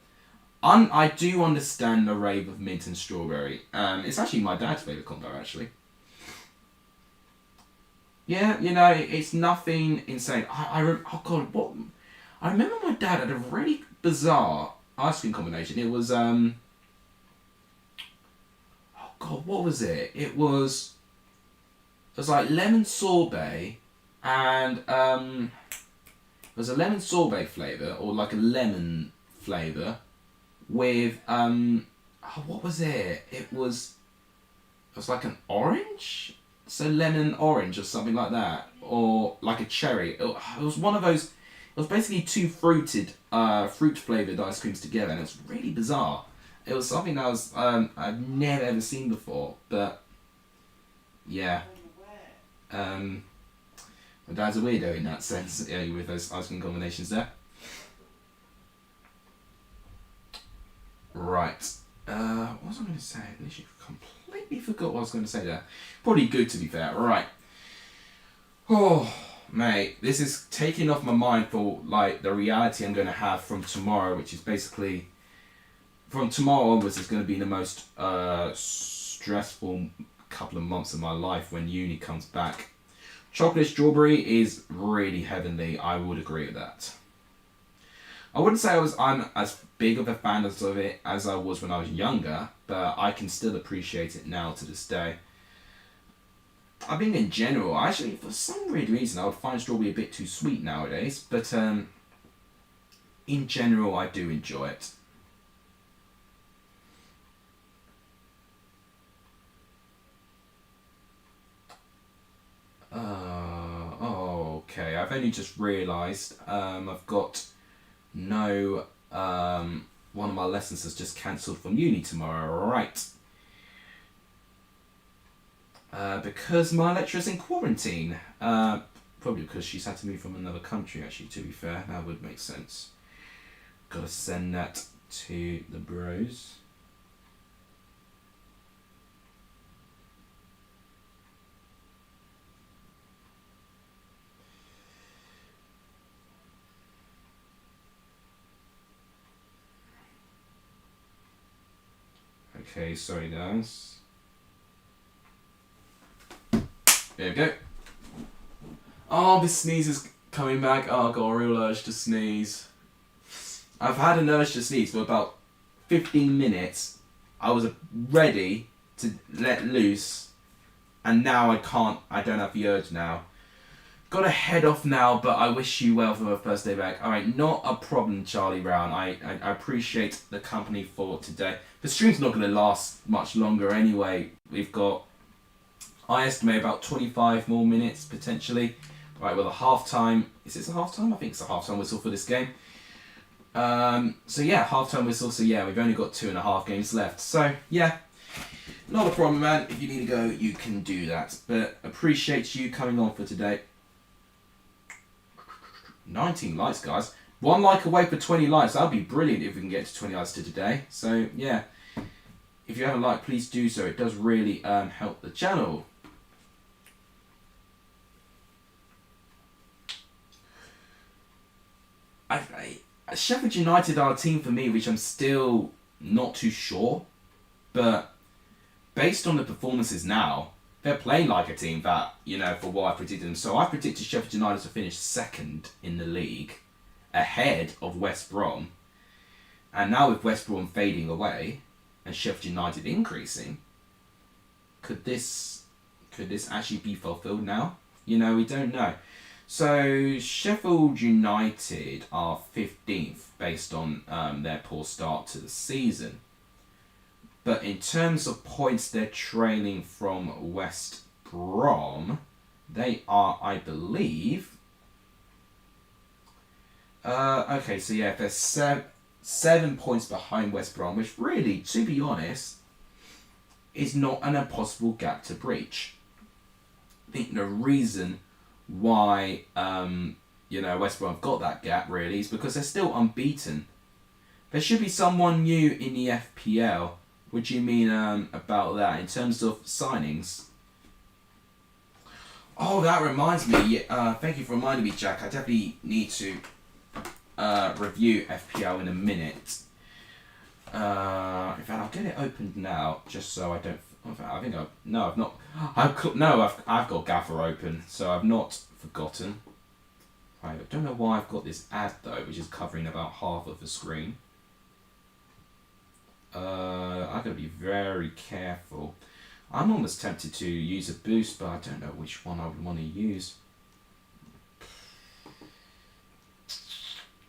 I do understand the rave of mint and strawberry. It's actually my dad's favourite combo, actually. Yeah, you know, it's nothing insane. Oh god, what? I remember my dad had a really bizarre ice cream combination. It was oh god, what was it? It was like lemon sorbet and there's a lemon sorbet flavour, or like a lemon flavour, with what was it? It was like an orange, so lemon orange or something like that, or like a cherry. It was one of those. It was basically 2 fruit flavoured ice creams together, and it was really bizarre. It was something that was I've never ever seen before, but yeah. My dad's a weirdo in that sense, with those ice cream combinations there. Right. What was I going to say? I literally completely forgot what I was going to say there. Probably good, to be fair. Right. Oh, mate. This is taking off my mind for, like, the reality I'm going to have from tomorrow, which is basically... From tomorrow onwards, it's going to be the most stressful couple of months of my life when uni comes back. Chocolate strawberry is really heavenly. I would agree with that. I wouldn't say I'm as big of a fan of it as I was when I was younger, but I can still appreciate it now to this day. I think in general, actually, for some weird reason, I would find strawberry a bit too sweet nowadays, but in general, I do enjoy it. Okay, I've only just realised I've got No, one of my lessons has just cancelled from uni tomorrow. Right. Because my lecturer's in quarantine. Probably because she's had to move from another country, actually, to be fair. That would make sense. Gotta send that to the bros. Okay, sorry guys. There we go. Oh, this sneeze is coming back. Oh, I got a real urge to sneeze. I've had an urge to sneeze for about 15 minutes. I was ready to let loose, and now I don't have the urge now. Gotta head off now, but I wish you well for my first day back. Alright, not a problem, Charlie Brown. I appreciate the company for today. The stream's not going to last much longer anyway. We've got, I estimate, about 25 more minutes, potentially. Right, well, a half-time. Is this a half-time? I think it's a half-time whistle for this game. So yeah, half-time whistle. So yeah, we've only got 2.5 games left. So yeah, not a problem, man. If you need to go, you can do that. But appreciate you coming on for today. 19 likes, guys. 1 like away for 20 likes. That'd be brilliant if we can get to 20 likes to today. So yeah, if you haven't liked, please do so. It does really help the channel. Sheffield United are a team for me which I'm still not too sure, but based on the performances now, they're playing like a team that, you know, for what I predicted them. So I predicted Sheffield United to finish second in the league, ahead of West Brom. And now with West Brom fading away and Sheffield United increasing, could this actually be fulfilled now? You know, we don't know. So Sheffield United are 15th based on their poor start to the season. But in terms of points, they're trailing from West Brom. They are, I believe... okay, so yeah, they're 7 points behind West Brom, which really, to be honest, is not an impossible gap to breach. I think the reason why you know, West Brom have got that gap really is because they're still unbeaten. There should be someone new in the FPL. What do you mean about that in terms of signings? Oh, that reminds me. Thank you for reminding me, Jack. I definitely need to review FPL in a minute. In fact, I'll get it opened now, just so I don't. In fact, I think I've not. I've got Gaffer open, so I've not forgotten. Right, I don't know why I've got this ad though, which is covering about half of the screen. I've got to be very careful. I'm almost tempted to use a boost, but I don't know which one I would want to use.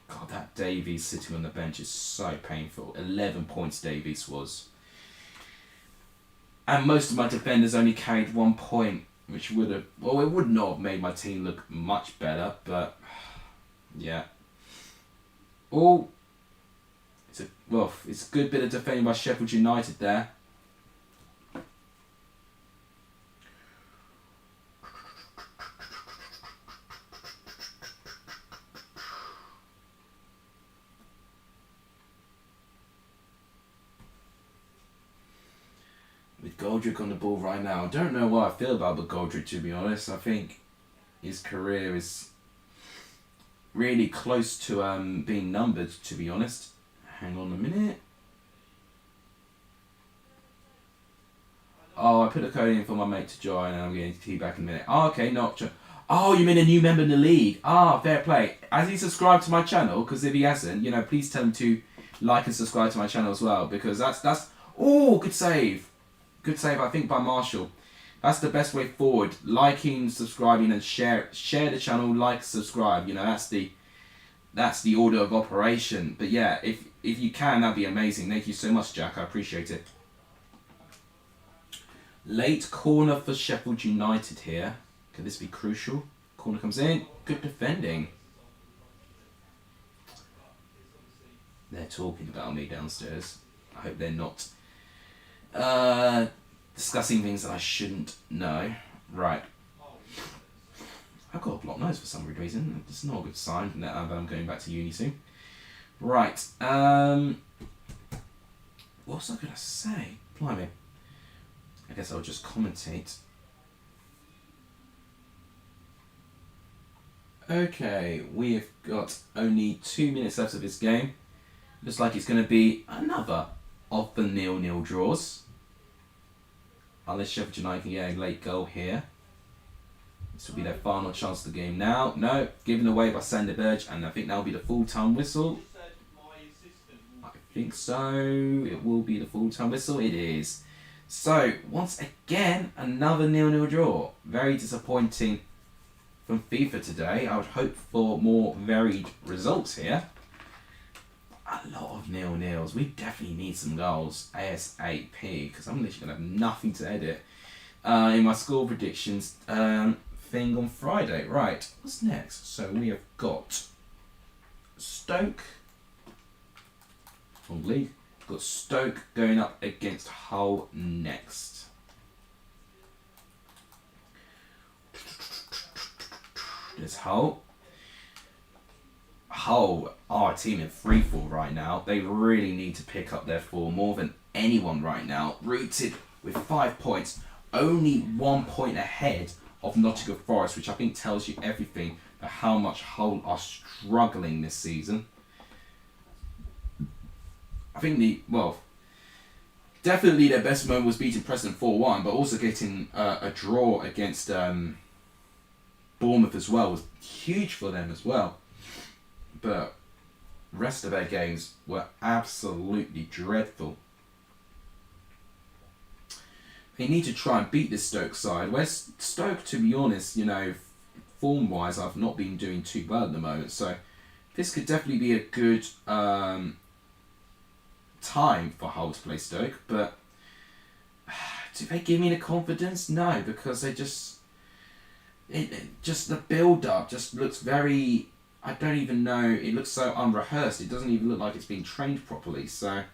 God, that Davies sitting on the bench is so painful. 11 points Davies was. And most of my defenders only carried 1 point, which would have... Well, it would not have made my team look much better, but... Yeah. Oh... It's a good bit of defending by Sheffield United there. With Goldrick on the ball right now, I don't know what I feel about the Goldrick, to be honest. I think his career is really close to being numbered, to be honest. Hang on a minute. Oh, I put a code in for my mate to join and I'm getting to tea back in a minute. Oh, okay, not... Oh, you mean a new member in the league? Ah, fair play. Has he subscribed to my channel? Because if he hasn't, you know, please tell him to like and subscribe to my channel as well. Because that's... Oh, good save. Good save, I think, by Marshall. That's the best way forward. Liking, subscribing and share the channel, like, subscribe. You know, that's the order of operation. But yeah, if you can, that'd be amazing. Thank you so much, Jack. I appreciate it. Late corner for Sheffield United here. Could this be crucial? Corner comes in. Good defending. They're talking about me downstairs. I hope they're not discussing things that I shouldn't know. Right. I've got a blocked nose for some weird reason. It's not a good sign that I'm going back to uni soon. Right. What was I going to say? Blimey. I guess I'll just commentate. Okay, we've got only 2 minutes left of this game. Looks like it's going to be another of the 0-0 draws. Unless Sheffield United can get a late goal here. This will be their final chance of the game now. No, given away by Sander Berge, and I think that'll be the full-time whistle. I think so. It will be the full-time whistle. It is. So, once again, another 0-0 draw. Very disappointing from FIFA today. I would hope for more varied results here. A lot of 0-0s. We definitely need some goals ASAP, because I'm literally going to have nothing to edit in my score predictions thing on Friday. Right, what's next? So we have got Stoke from league. Got Stoke going up against Hull next. There's Hull. Hull are a team in freefall right now. They really need to pick up their form more than anyone right now. Rooted with 5 points, only 1 point ahead of Nottingham Forest, which I think tells you everything about how much Hull are struggling this season. I think definitely their best moment was beating Preston 4-1, but also getting a draw against Bournemouth as well was huge for them as well. But the rest of their games were absolutely dreadful. They need to try and beat this Stoke side. Where Stoke, to be honest, form-wise, I've not been doing too well at the moment. So this could definitely be a good time for Hull to play Stoke. But do they give me the confidence? No, because they just the build-up just looks very... I don't even know, it looks so unrehearsed. It doesn't even look like it's been trained properly. So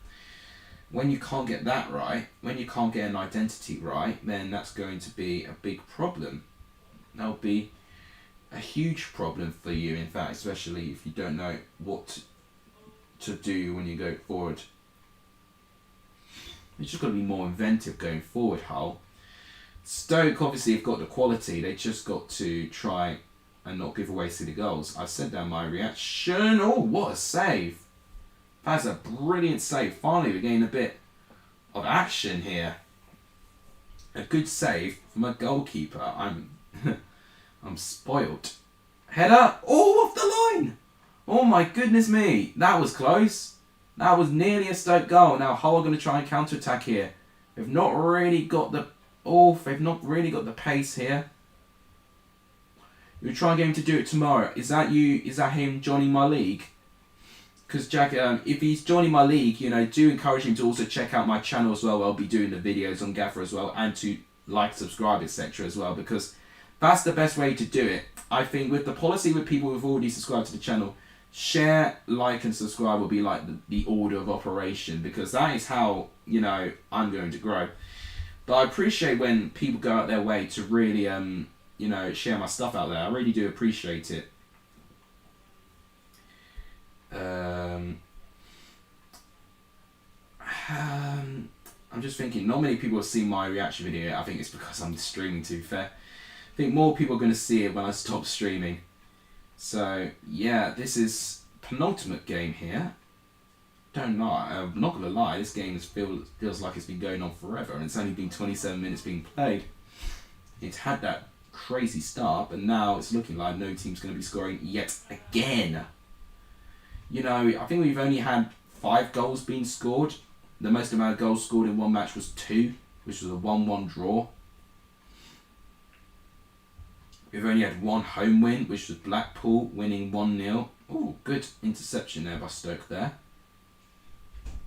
when you can't get that right, when you can't get an identity right, then that's going to be a big problem. That'll be a huge problem for you, in fact, especially if you don't know what to do when you go forward. You've just got to be more inventive going forward, Hull. Stoke obviously have got the quality. They just got to try and not give away silly goals. I've sent down my reaction. Oh, what a save. That's a brilliant save. Finally, we're getting a bit of action here. A good save from a goalkeeper. I'm spoilt. Header. Oh, off the line. Oh my goodness me. That was close. That was nearly a Stoke goal. Now Hull are going to try and counter-attack here. They've not really got the... they've not really got the pace here. You'll try and get him to do it tomorrow. Is that you? Is that him joining my league? Because Jack, if he's joining my league, do encourage him to also check out my channel as well. I'll be doing the videos on Gaffer as well, and to like, subscribe, etc. as well, because that's the best way to do it. I think with the policy with people who've already subscribed to the channel, share, like, and subscribe will be like the order of operation, because that is how I'm going to grow. But I appreciate when people go out their way to really share my stuff out there. I really do appreciate it. I'm just thinking, not many people have seen my reaction video. I think it's because I'm streaming, to be fair. I think more people are going to see it when I stop streaming. So, yeah, this is penultimate game here. I'm not going to lie, this game feels like it's been going on forever, and it's only been 27 minutes being played. It's had that crazy start, but now it's looking like no team's going to be scoring yet again. I think we've only had 5 goals being scored. The most amount of goals scored in one match was 2, which was a 1-1 draw. We've only had 1 home win, which was Blackpool winning 1-0. Oh, good interception there by Stoke there.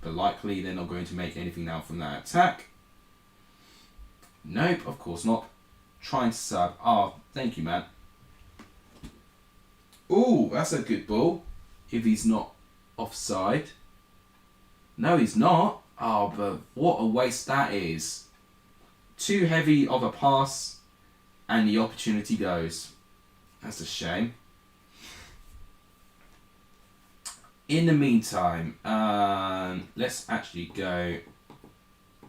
But likely they're not going to make anything now from that attack. Nope, of course not. Trying to sub. Oh, thank you, man. Oh, that's a good ball. If he's not offside. No, he's not. Oh, but what a waste that is. Too heavy of a pass, and the opportunity goes. That's a shame. In the meantime, let's actually go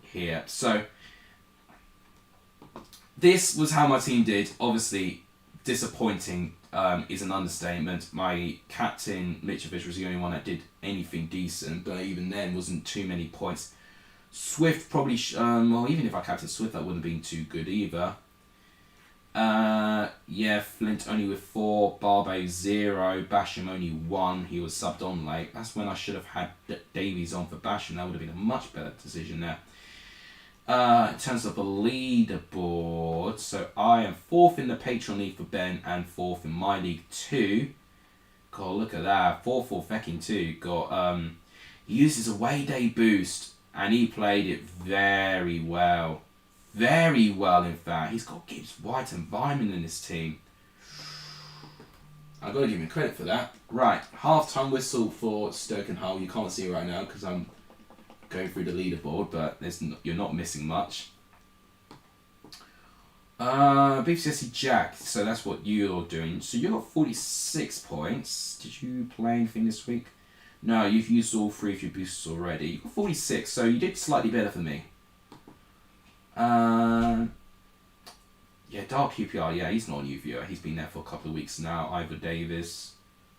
here. So, this was how my team did. Obviously, disappointing is an understatement. My captain, Mitrovic, was the only one that did anything decent, but even then wasn't too many points. Swift probably, well, even if I captained Swift, that wouldn't have been too good either. Yeah, Flint only with 4, Barbe 0, Basham only 1. He was subbed on late. That's when I should have had Davies on for Basham. That would have been a much better decision there. In terms of the leaderboard, so I am 4th in the Patreon League for Ben and 4th in my League 2. God, look at that. 4-4 fecking 2. Got, he used his away day boost and he played it very well. Very well, in fact. He's got Gibbs, White and Vyman in his team. I've got to give him credit for that. Right, half-time whistle for Stoke and Hull. You can't see it right now because I'm going through the leaderboard, but you're not missing much. BCSC Jack, so that's what you're doing. So you got 46 points. Did you play anything this week? No, you've used all 3 of your boosts already. You got 46, so you did slightly better than me. Yeah, Dark QPR, yeah, he's not a new viewer. He's been there for a couple of weeks now. Ivor Davis,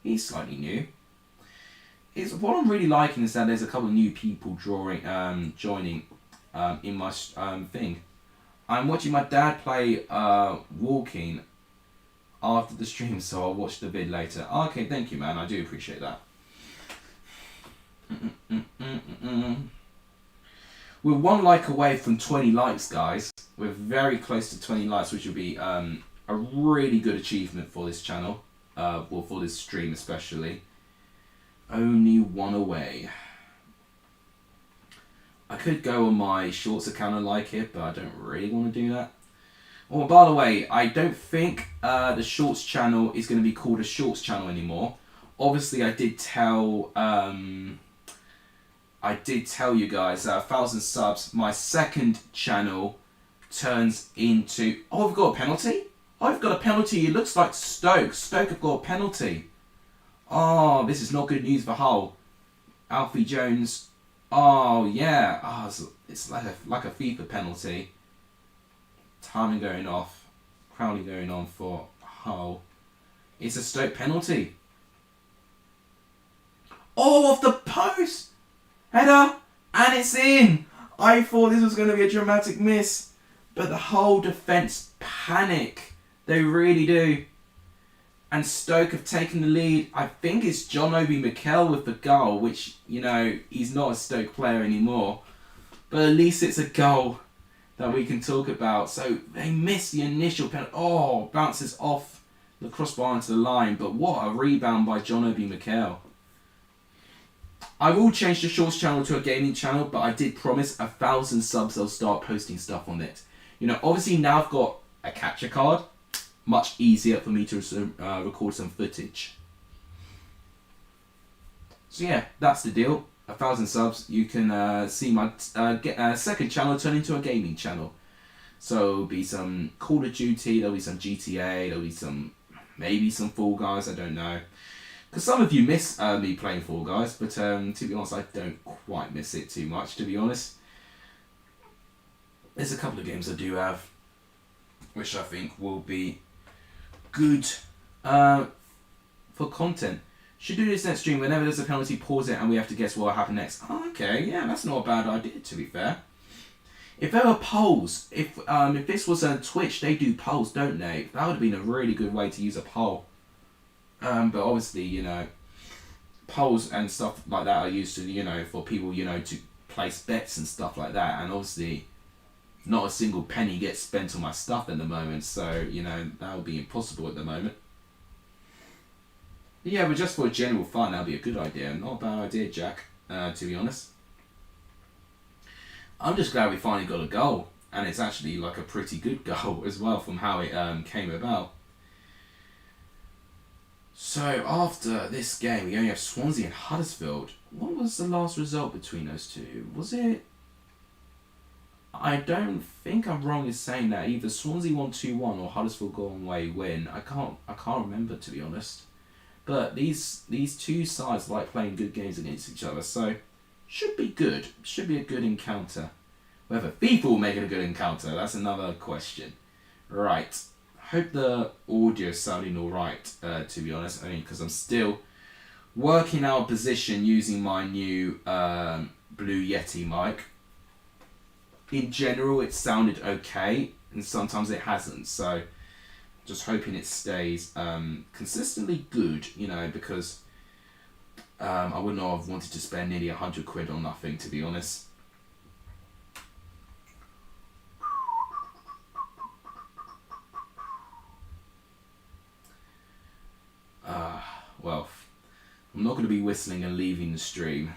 he's slightly new. What I'm really liking is that there's a couple of new people joining in my thing. I'm watching my dad play Walking after the stream, so I'll watch the vid later. Okay, thank you, man. I do appreciate that. We're 1 like away from 20 likes, guys. We're very close to 20 likes, which will be a really good achievement for this channel. Well, for this stream especially. Only 1 away. I could go on my Shorts account and like it, but I don't really want to do that. Oh, by the way, I don't think the Shorts channel is going to be called a Shorts channel anymore. Obviously, I did tell you guys, 1,000 subs, my second channel turns into... Oh, I've got a penalty? I've got a penalty. It looks like Stoke. Stoke have got a penalty. Oh, this is not good news for Hull. Alfie Jones. Oh, yeah. Oh, it's like a FIFA penalty. Timing going off. Crowley going on for Hull. It's a Stoke penalty. Oh, off the post! Header! And it's in! I thought this was going to be a dramatic miss. But the whole defence panic. They really do. And Stoke have taken the lead. I think it's John Obi Mikel with the goal, which, you know, he's not a Stoke player anymore. But at least it's a goal that we can talk about. So they missed the initial penalty. Oh, bounces off the crossbar into the line. But what a rebound by John Obi Mikel. I will change the Shorts channel to a gaming channel, but I did promise 1,000 subs I'll start posting stuff on it. You know, obviously now I've got a capture card. Much easier for me to record some footage. So yeah, that's the deal. 1,000 subs, you can see my second channel turn into a gaming channel. So there'll be some Call of Duty, there'll be some GTA, there'll be maybe some Fall Guys, I don't know. Because some of you miss me playing Fall Guys, but to be honest, I don't quite miss it too much, to be honest. There's a couple of games I do have, which I think will be good for content. Should do this next stream. Whenever there's a penalty, pause it and we have to guess what will happen next. Oh, okay, yeah, that's not a bad idea, to be fair. If there were polls, if this was on Twitch, they do polls, don't they? That would have been a really good way to use a poll. But obviously, you know, polls and stuff like that are used to, you know, for people, you know, to place bets and stuff like that. And obviously, not a single penny gets spent on my stuff at the moment. So, you know, that would be impossible at the moment. Yeah, but just for general fun, that would be a good idea. Not a bad idea, Jack, to be honest. I'm just glad we finally got a goal. And it's actually like a pretty good goal as well from how it came about. So after this game, we only have Swansea and Huddersfield. What was the last result between those two? Was it? I don't think I'm wrong in saying that either Swansea won 2-1 or Huddersfield go away win. I can't remember, to be honest. But these two sides like playing good games against each other, so should be good. Should be a good encounter. Whether FIFA will make it a good encounter, that's another question. Right. Hope the audio is sounding alright, to be honest. I mean, because I'm still working out a position using my new Blue Yeti mic. In general, it sounded okay, and sometimes it hasn't. So, just hoping it stays consistently good, you know, because I would not have wanted to spend nearly 100 quid on nothing, to be honest. Well, I'm not going to be whistling and leaving the stream.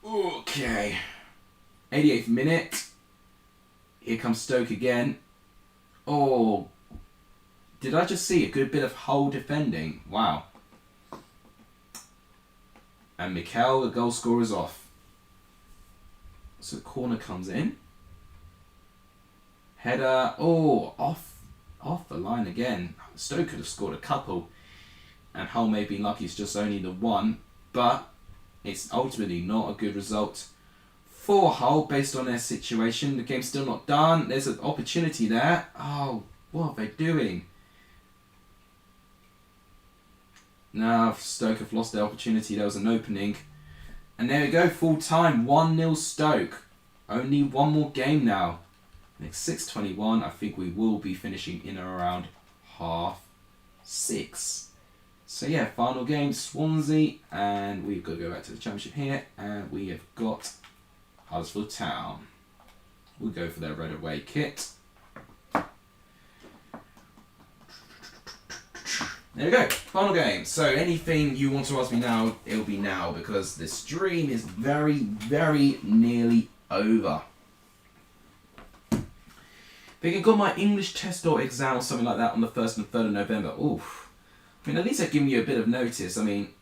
Okay. 88th minute. Here comes Stoke again. Oh, did I just see a good bit of Hull defending? Wow. And Mikel, the goal scorer, is off. So the corner comes in. Header. Oh, off the line again. Stoke could have scored a couple. And Hull may be lucky it's just only the one. But it's ultimately not a good result for Hull based on their situation. The game's still not done. There's an opportunity there. Oh, what are they doing? Now Stoke have lost their opportunity. There was an opening. And there we go, full time. 1-0 Stoke. Only one more game now. Next 6:21. I think we will be finishing in around 6:30. So yeah, final game, Swansea, and we've got to go back to the Championship here, and we have got Huddersfield Town. We'll go for their red away kit. There we go, final game. So anything you want to ask me now, it'll be now, because the stream is very, very nearly over. But I got my English test or exam or something like that on the 1st and 3rd of November. Oof. I mean, at least they're giving you a bit of notice. I mean,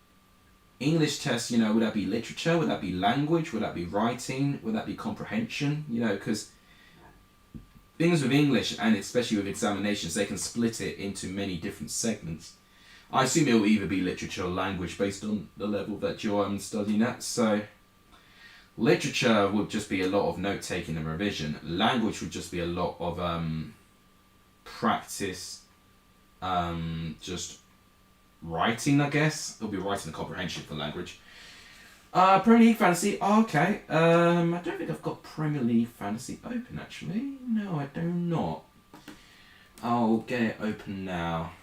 English tests, you know, would that be literature? Would that be language? Would that be writing? Would that be comprehension? You know, because things with English, and especially with examinations, they can split it into many different segments. I assume it will either be literature or language based on the level that you're studying at. So, literature would just be a lot of note-taking and revision. Language would just be a lot of practice, just writing, I guess. It'll be writing and comprehension for language. Premier League Fantasy, okay. I don't think I've got Premier League Fantasy open, actually. No, I do not. I'll get it open now.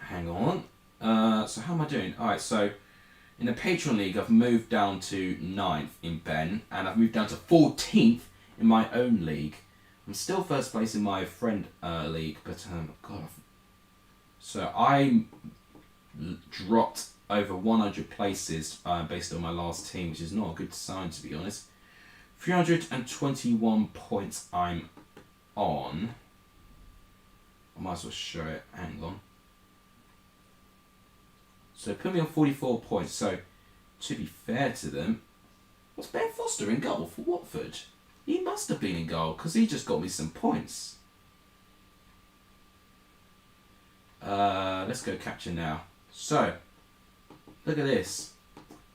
Hang on. So how am I doing? Alright, so in the Patreon League, I've moved down to 9th in Ben, and I've moved down to 14th in my own league. I'm still first place in my friend league, but God. So I dropped over 100 places based on my last team, which is not a good sign, to be honest. 321 points I'm on. I might as well show it. Hang on. So put me on 44 points. So to be fair to them, was Ben Foster in goal for Watford? He must have been in goal, because he just got me some points. Let's go capture now. So, look at this.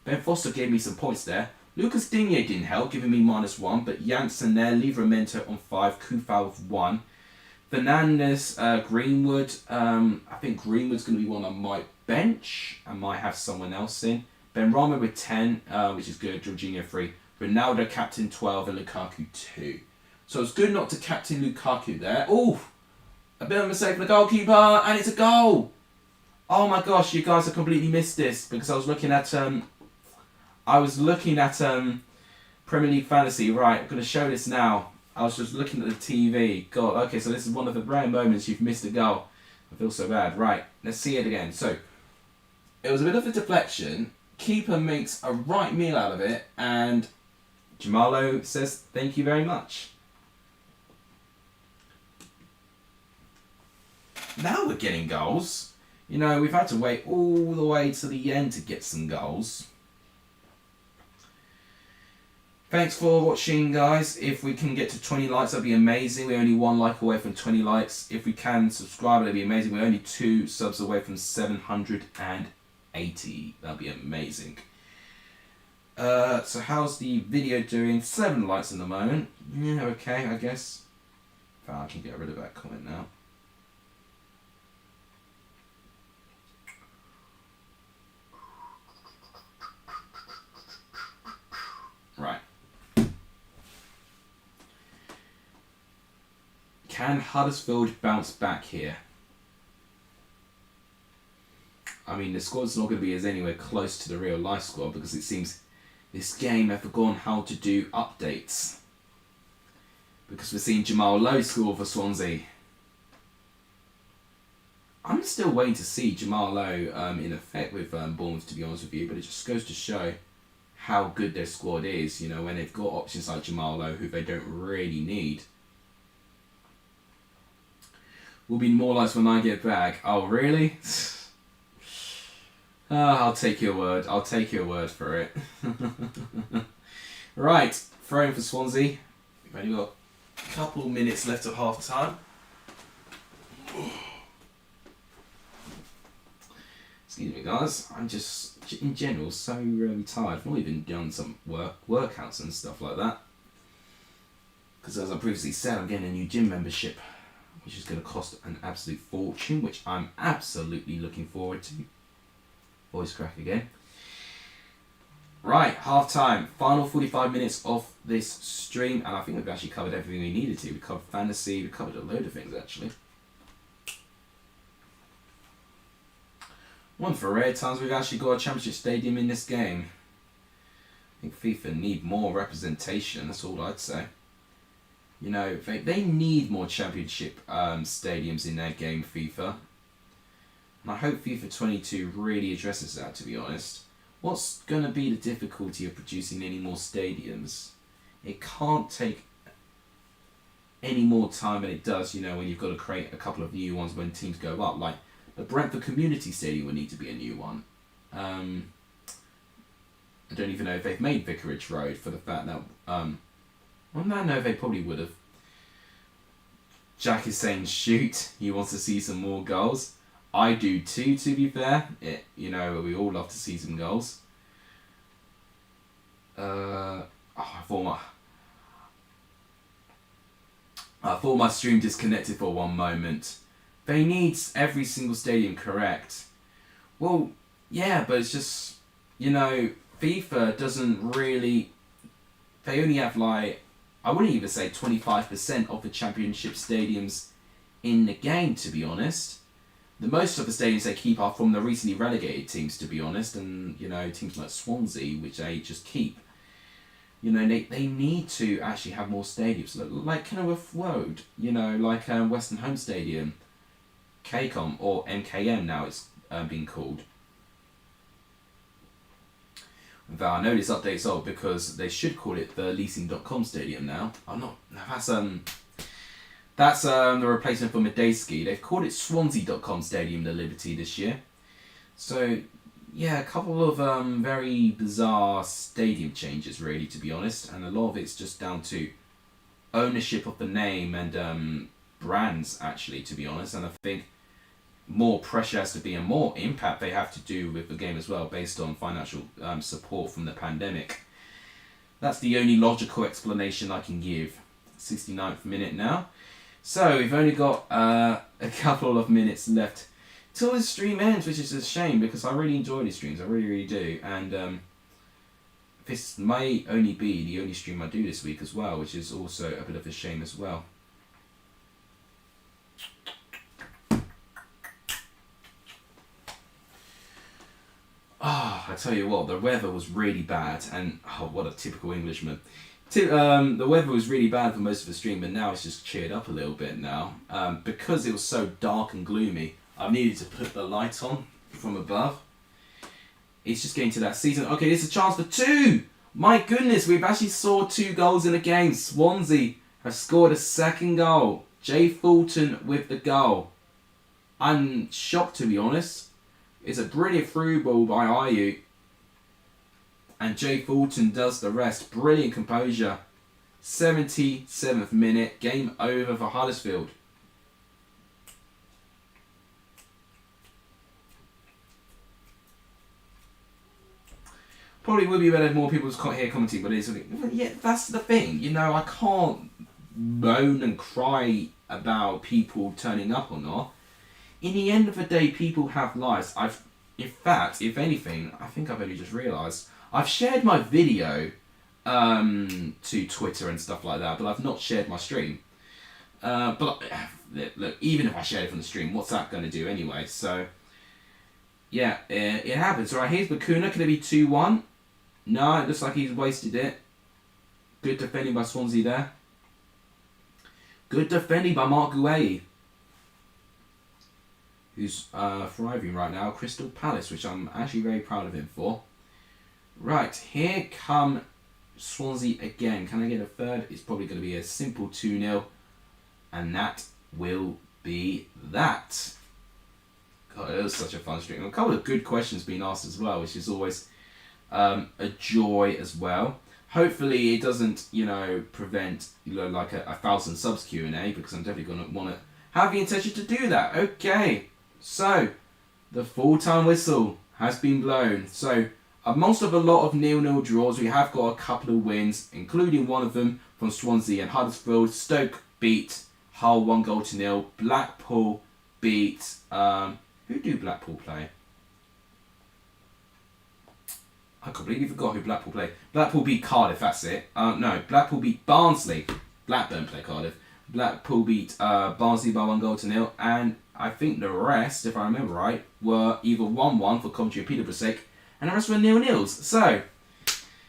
Ben Foster gave me some points there. Lucas Digne didn't help, giving me -1, but Janssen there, Livramento on 5, Kufal with 1. Fernandes, Greenwood. I think Greenwood's going to be one I might bench. I might have someone else in. Benrahma with 10, which is good. Jorginho 3. Ronaldo captain 12 and Lukaku 2. So it's good not to captain Lukaku there. Oh, a bit of a mistake from the goalkeeper, and it's a goal. Oh my gosh, you guys have completely missed this, because I was looking at Premier League Fantasy. Right, I'm going to show this now. I was just looking at the TV. God, okay, so this is one of the rare moments you've missed a goal. I feel so bad. Right, let's see it again. So it was a bit of a deflection. Keeper makes a right meal out of it, and Jamalo says thank you very much. now we're getting goals. You know, we've had to wait all the way to the end to get some goals. Thanks for watching, guys. If we can get to 20 likes, that'd be amazing. We're only 1 like away from 20 likes. If we can subscribe, that'd be amazing. We're only 2 subs away from 780. That'd be amazing. So how's the video doing? 7 likes in the moment. Yeah, okay, I guess. I can get rid of that comment now. Right. Can Huddersfield bounce back here? I mean, the squad's not going to be as anywhere close to the real life squad because it seems this game have forgotten how to do updates. Because we're seeing Jamal Lowe score for Swansea. I'm still waiting to see Jamal Lowe in effect with Bournemouth, to be honest with you, but it just goes to show how good their squad is, you know, when they've got options like Jamal Lowe who they don't really need. Will be more likes when I get back. Oh, really? I'll take your word. I'll take your word for it. Right, throwing for Swansea. We've only got a couple minutes left of half time. Excuse me, guys. I'm just, in general, so tired. I've not even done some workouts and stuff like that. Because as I previously said, I'm getting a new gym membership, which is going to cost an absolute fortune, which I'm absolutely looking forward to. Voice crack again. Right, half time. Final 45 minutes of this stream, and I think we've actually covered everything we needed to. We covered fantasy, we covered a load of things actually. One for rare times we've actually got a championship stadium in this game. I think FIFA need more representation, that's all I'd say. You know, they need more championship stadiums in their game, FIFA. And I hope FIFA 22 really addresses that, to be honest. What's going to be the difficulty of producing any more stadiums? It can't take any more time than it does, you know, when you've got to create a couple of new ones when teams go up. Like, the Brentford Community Stadium would need to be a new one. I don't even know if they've made Vicarage Road for the fact that... well, no, they probably would have. Jack is saying shoot, he wants to see some more goals. I do too, to be fair. You know, we all love to see some goals. I thought my stream disconnected for one moment. They need every single stadium correct. Well, yeah, but it's just, you know, FIFA doesn't really... They only have like, I wouldn't even say 25% of the championship stadiums in the game, to be honest. The most of the stadiums they keep are from the recently relegated teams, to be honest, and, you know, teams like Swansea, which they just keep. You know, they need to actually have more stadiums, like Kenilworth Road, you know, like Western Home Stadium, KCOM, or MKM now it's being called. Though I know this update's old because they should call it the Leasing.com Stadium now. Oh no, that's the replacement for Medeski. They've called it Swansea.com Stadium, the Liberty, this year. So, yeah, a couple of very bizarre stadium changes, really, to be honest. And a lot of it's just down to ownership of the name and brands, actually, to be honest. And I think more pressure has to be and more impact they have to do with the game as well, based on financial support from the pandemic. That's the only logical explanation I can give. 69th minute now. So we've only got a couple of minutes left till the stream ends, which is a shame because I really enjoy these streams. I really do. And this may only be the only stream I do this week as well, which is also a bit of a shame as well. I tell you what, the weather was really bad, and what a typical Englishman. The weather was really bad for most of the stream, but now it's just cheered up a little bit now. Because it was so dark and gloomy, I needed to put the light on from above. It's just getting to that season. Okay, there's a chance for 2! My goodness, we've actually scored 2 goals in a game. Swansea have scored a second goal. Jay Fulton with the goal. I'm shocked, to be honest. It's a brilliant through ball by Ayew. And Jay Fulton does the rest. Brilliant composure. 77th minute. Game over for Huddersfield. Probably would be better if more people here commenting, but it's yeah, that's the thing. You know, I can't moan and cry about people turning up or not. In the end of the day, people have lives. In fact, if anything, I think I've only just realised, I've shared my video to Twitter and stuff like that, but I've not shared my stream. But look, even if I shared it from the stream, what's that going to do anyway? So, yeah, it happens. All right, here's Bakuna. Could it be 2-1? No, it looks like he's wasted it. Good defending by Swansea there. Good defending by Mark Gueye, who's thriving right now. Crystal Palace, which I'm actually very proud of him for. Right, here come Swansea again. Can I get a third? It's probably going to be a simple 2-0. And that will be that. God, it was such a fun stream. A couple of good questions being asked as well, which is always a joy as well. Hopefully it doesn't, prevent, like a 1,000 subs Q&A, because I'm definitely going to want to have the intention to do that. Okay, so the full-time whistle has been blown. So amongst of a lot of 0-0 draws, we have got a couple of wins, including one of them from Swansea and Huddersfield. Stoke beat Hull 1-0. Blackpool beat... who do Blackpool play? I completely forgot who Blackpool played. Blackpool beat Cardiff, that's it. No, Blackpool beat Barnsley. Blackburn play Cardiff. Blackpool beat Barnsley by 1-0. And I think the rest, if I remember right, were either 1-1 for Coventry and Peterborough's sake, and the rest were 0-0s. So,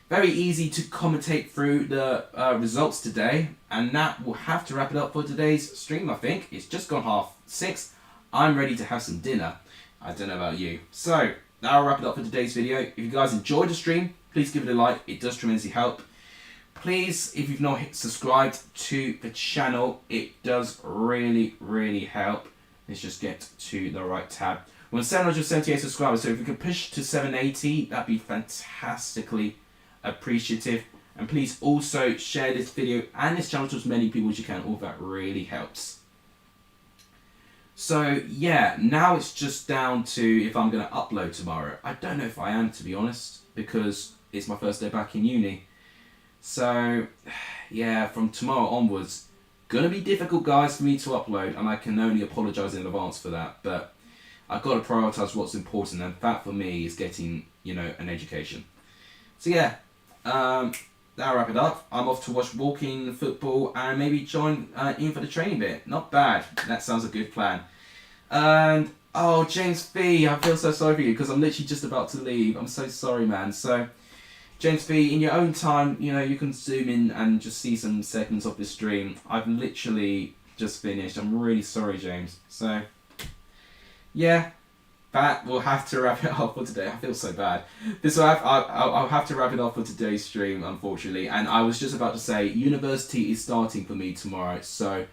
very easy to commentate through the results today. And that will have to wrap it up for today's stream, I think. It's just gone 6:30. I'm ready to have some dinner. I don't know about you. So, that'll wrap it up for today's video. If you guys enjoyed the stream, please give it a like. It does tremendously help. Please, if you've not subscribed to the channel, it does really, really help. Let's just get to the right tab. We're on 778 subscribers, so if we could push to 780, that'd be fantastically appreciative. And please also share this video and this channel to as many people as you can. All that really helps. So yeah, now it's just down to if I'm going to upload tomorrow. I don't know if I am, to be honest, because it's my first day back in uni. So yeah, from tomorrow onwards, going to be difficult, guys, for me to upload, and I can only apologise in advance for that. But I've got to prioritise what's important, and that for me is getting, an education. So yeah, that'll wrap it up. I'm off to watch walking football and maybe join in for the training bit. Not bad. That sounds a good plan. And, oh, James B, I feel so sorry for you because I'm literally just about to leave. I'm so sorry, man. So, James B, in your own time, you can zoom in and just see some segments of this stream. I've literally just finished. I'm really sorry, James. So, yeah. That will have to wrap it up for today. I feel so bad. I'll have to wrap it up for today's stream, unfortunately. And I was just about to say, university is starting for me tomorrow, so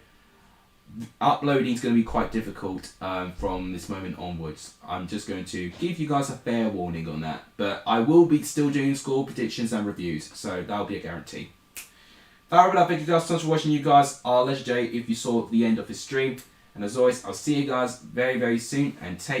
uploading is going to be quite difficult from this moment onwards. I'm just going to give you guys a fair warning on that. But I will be still doing score predictions and reviews, so that'll be a guarantee. That'll wrap it up. Thank you guys so much for watching. You guys are legendary if you saw the end of this stream. And as always, I'll see you guys very, very soon, and take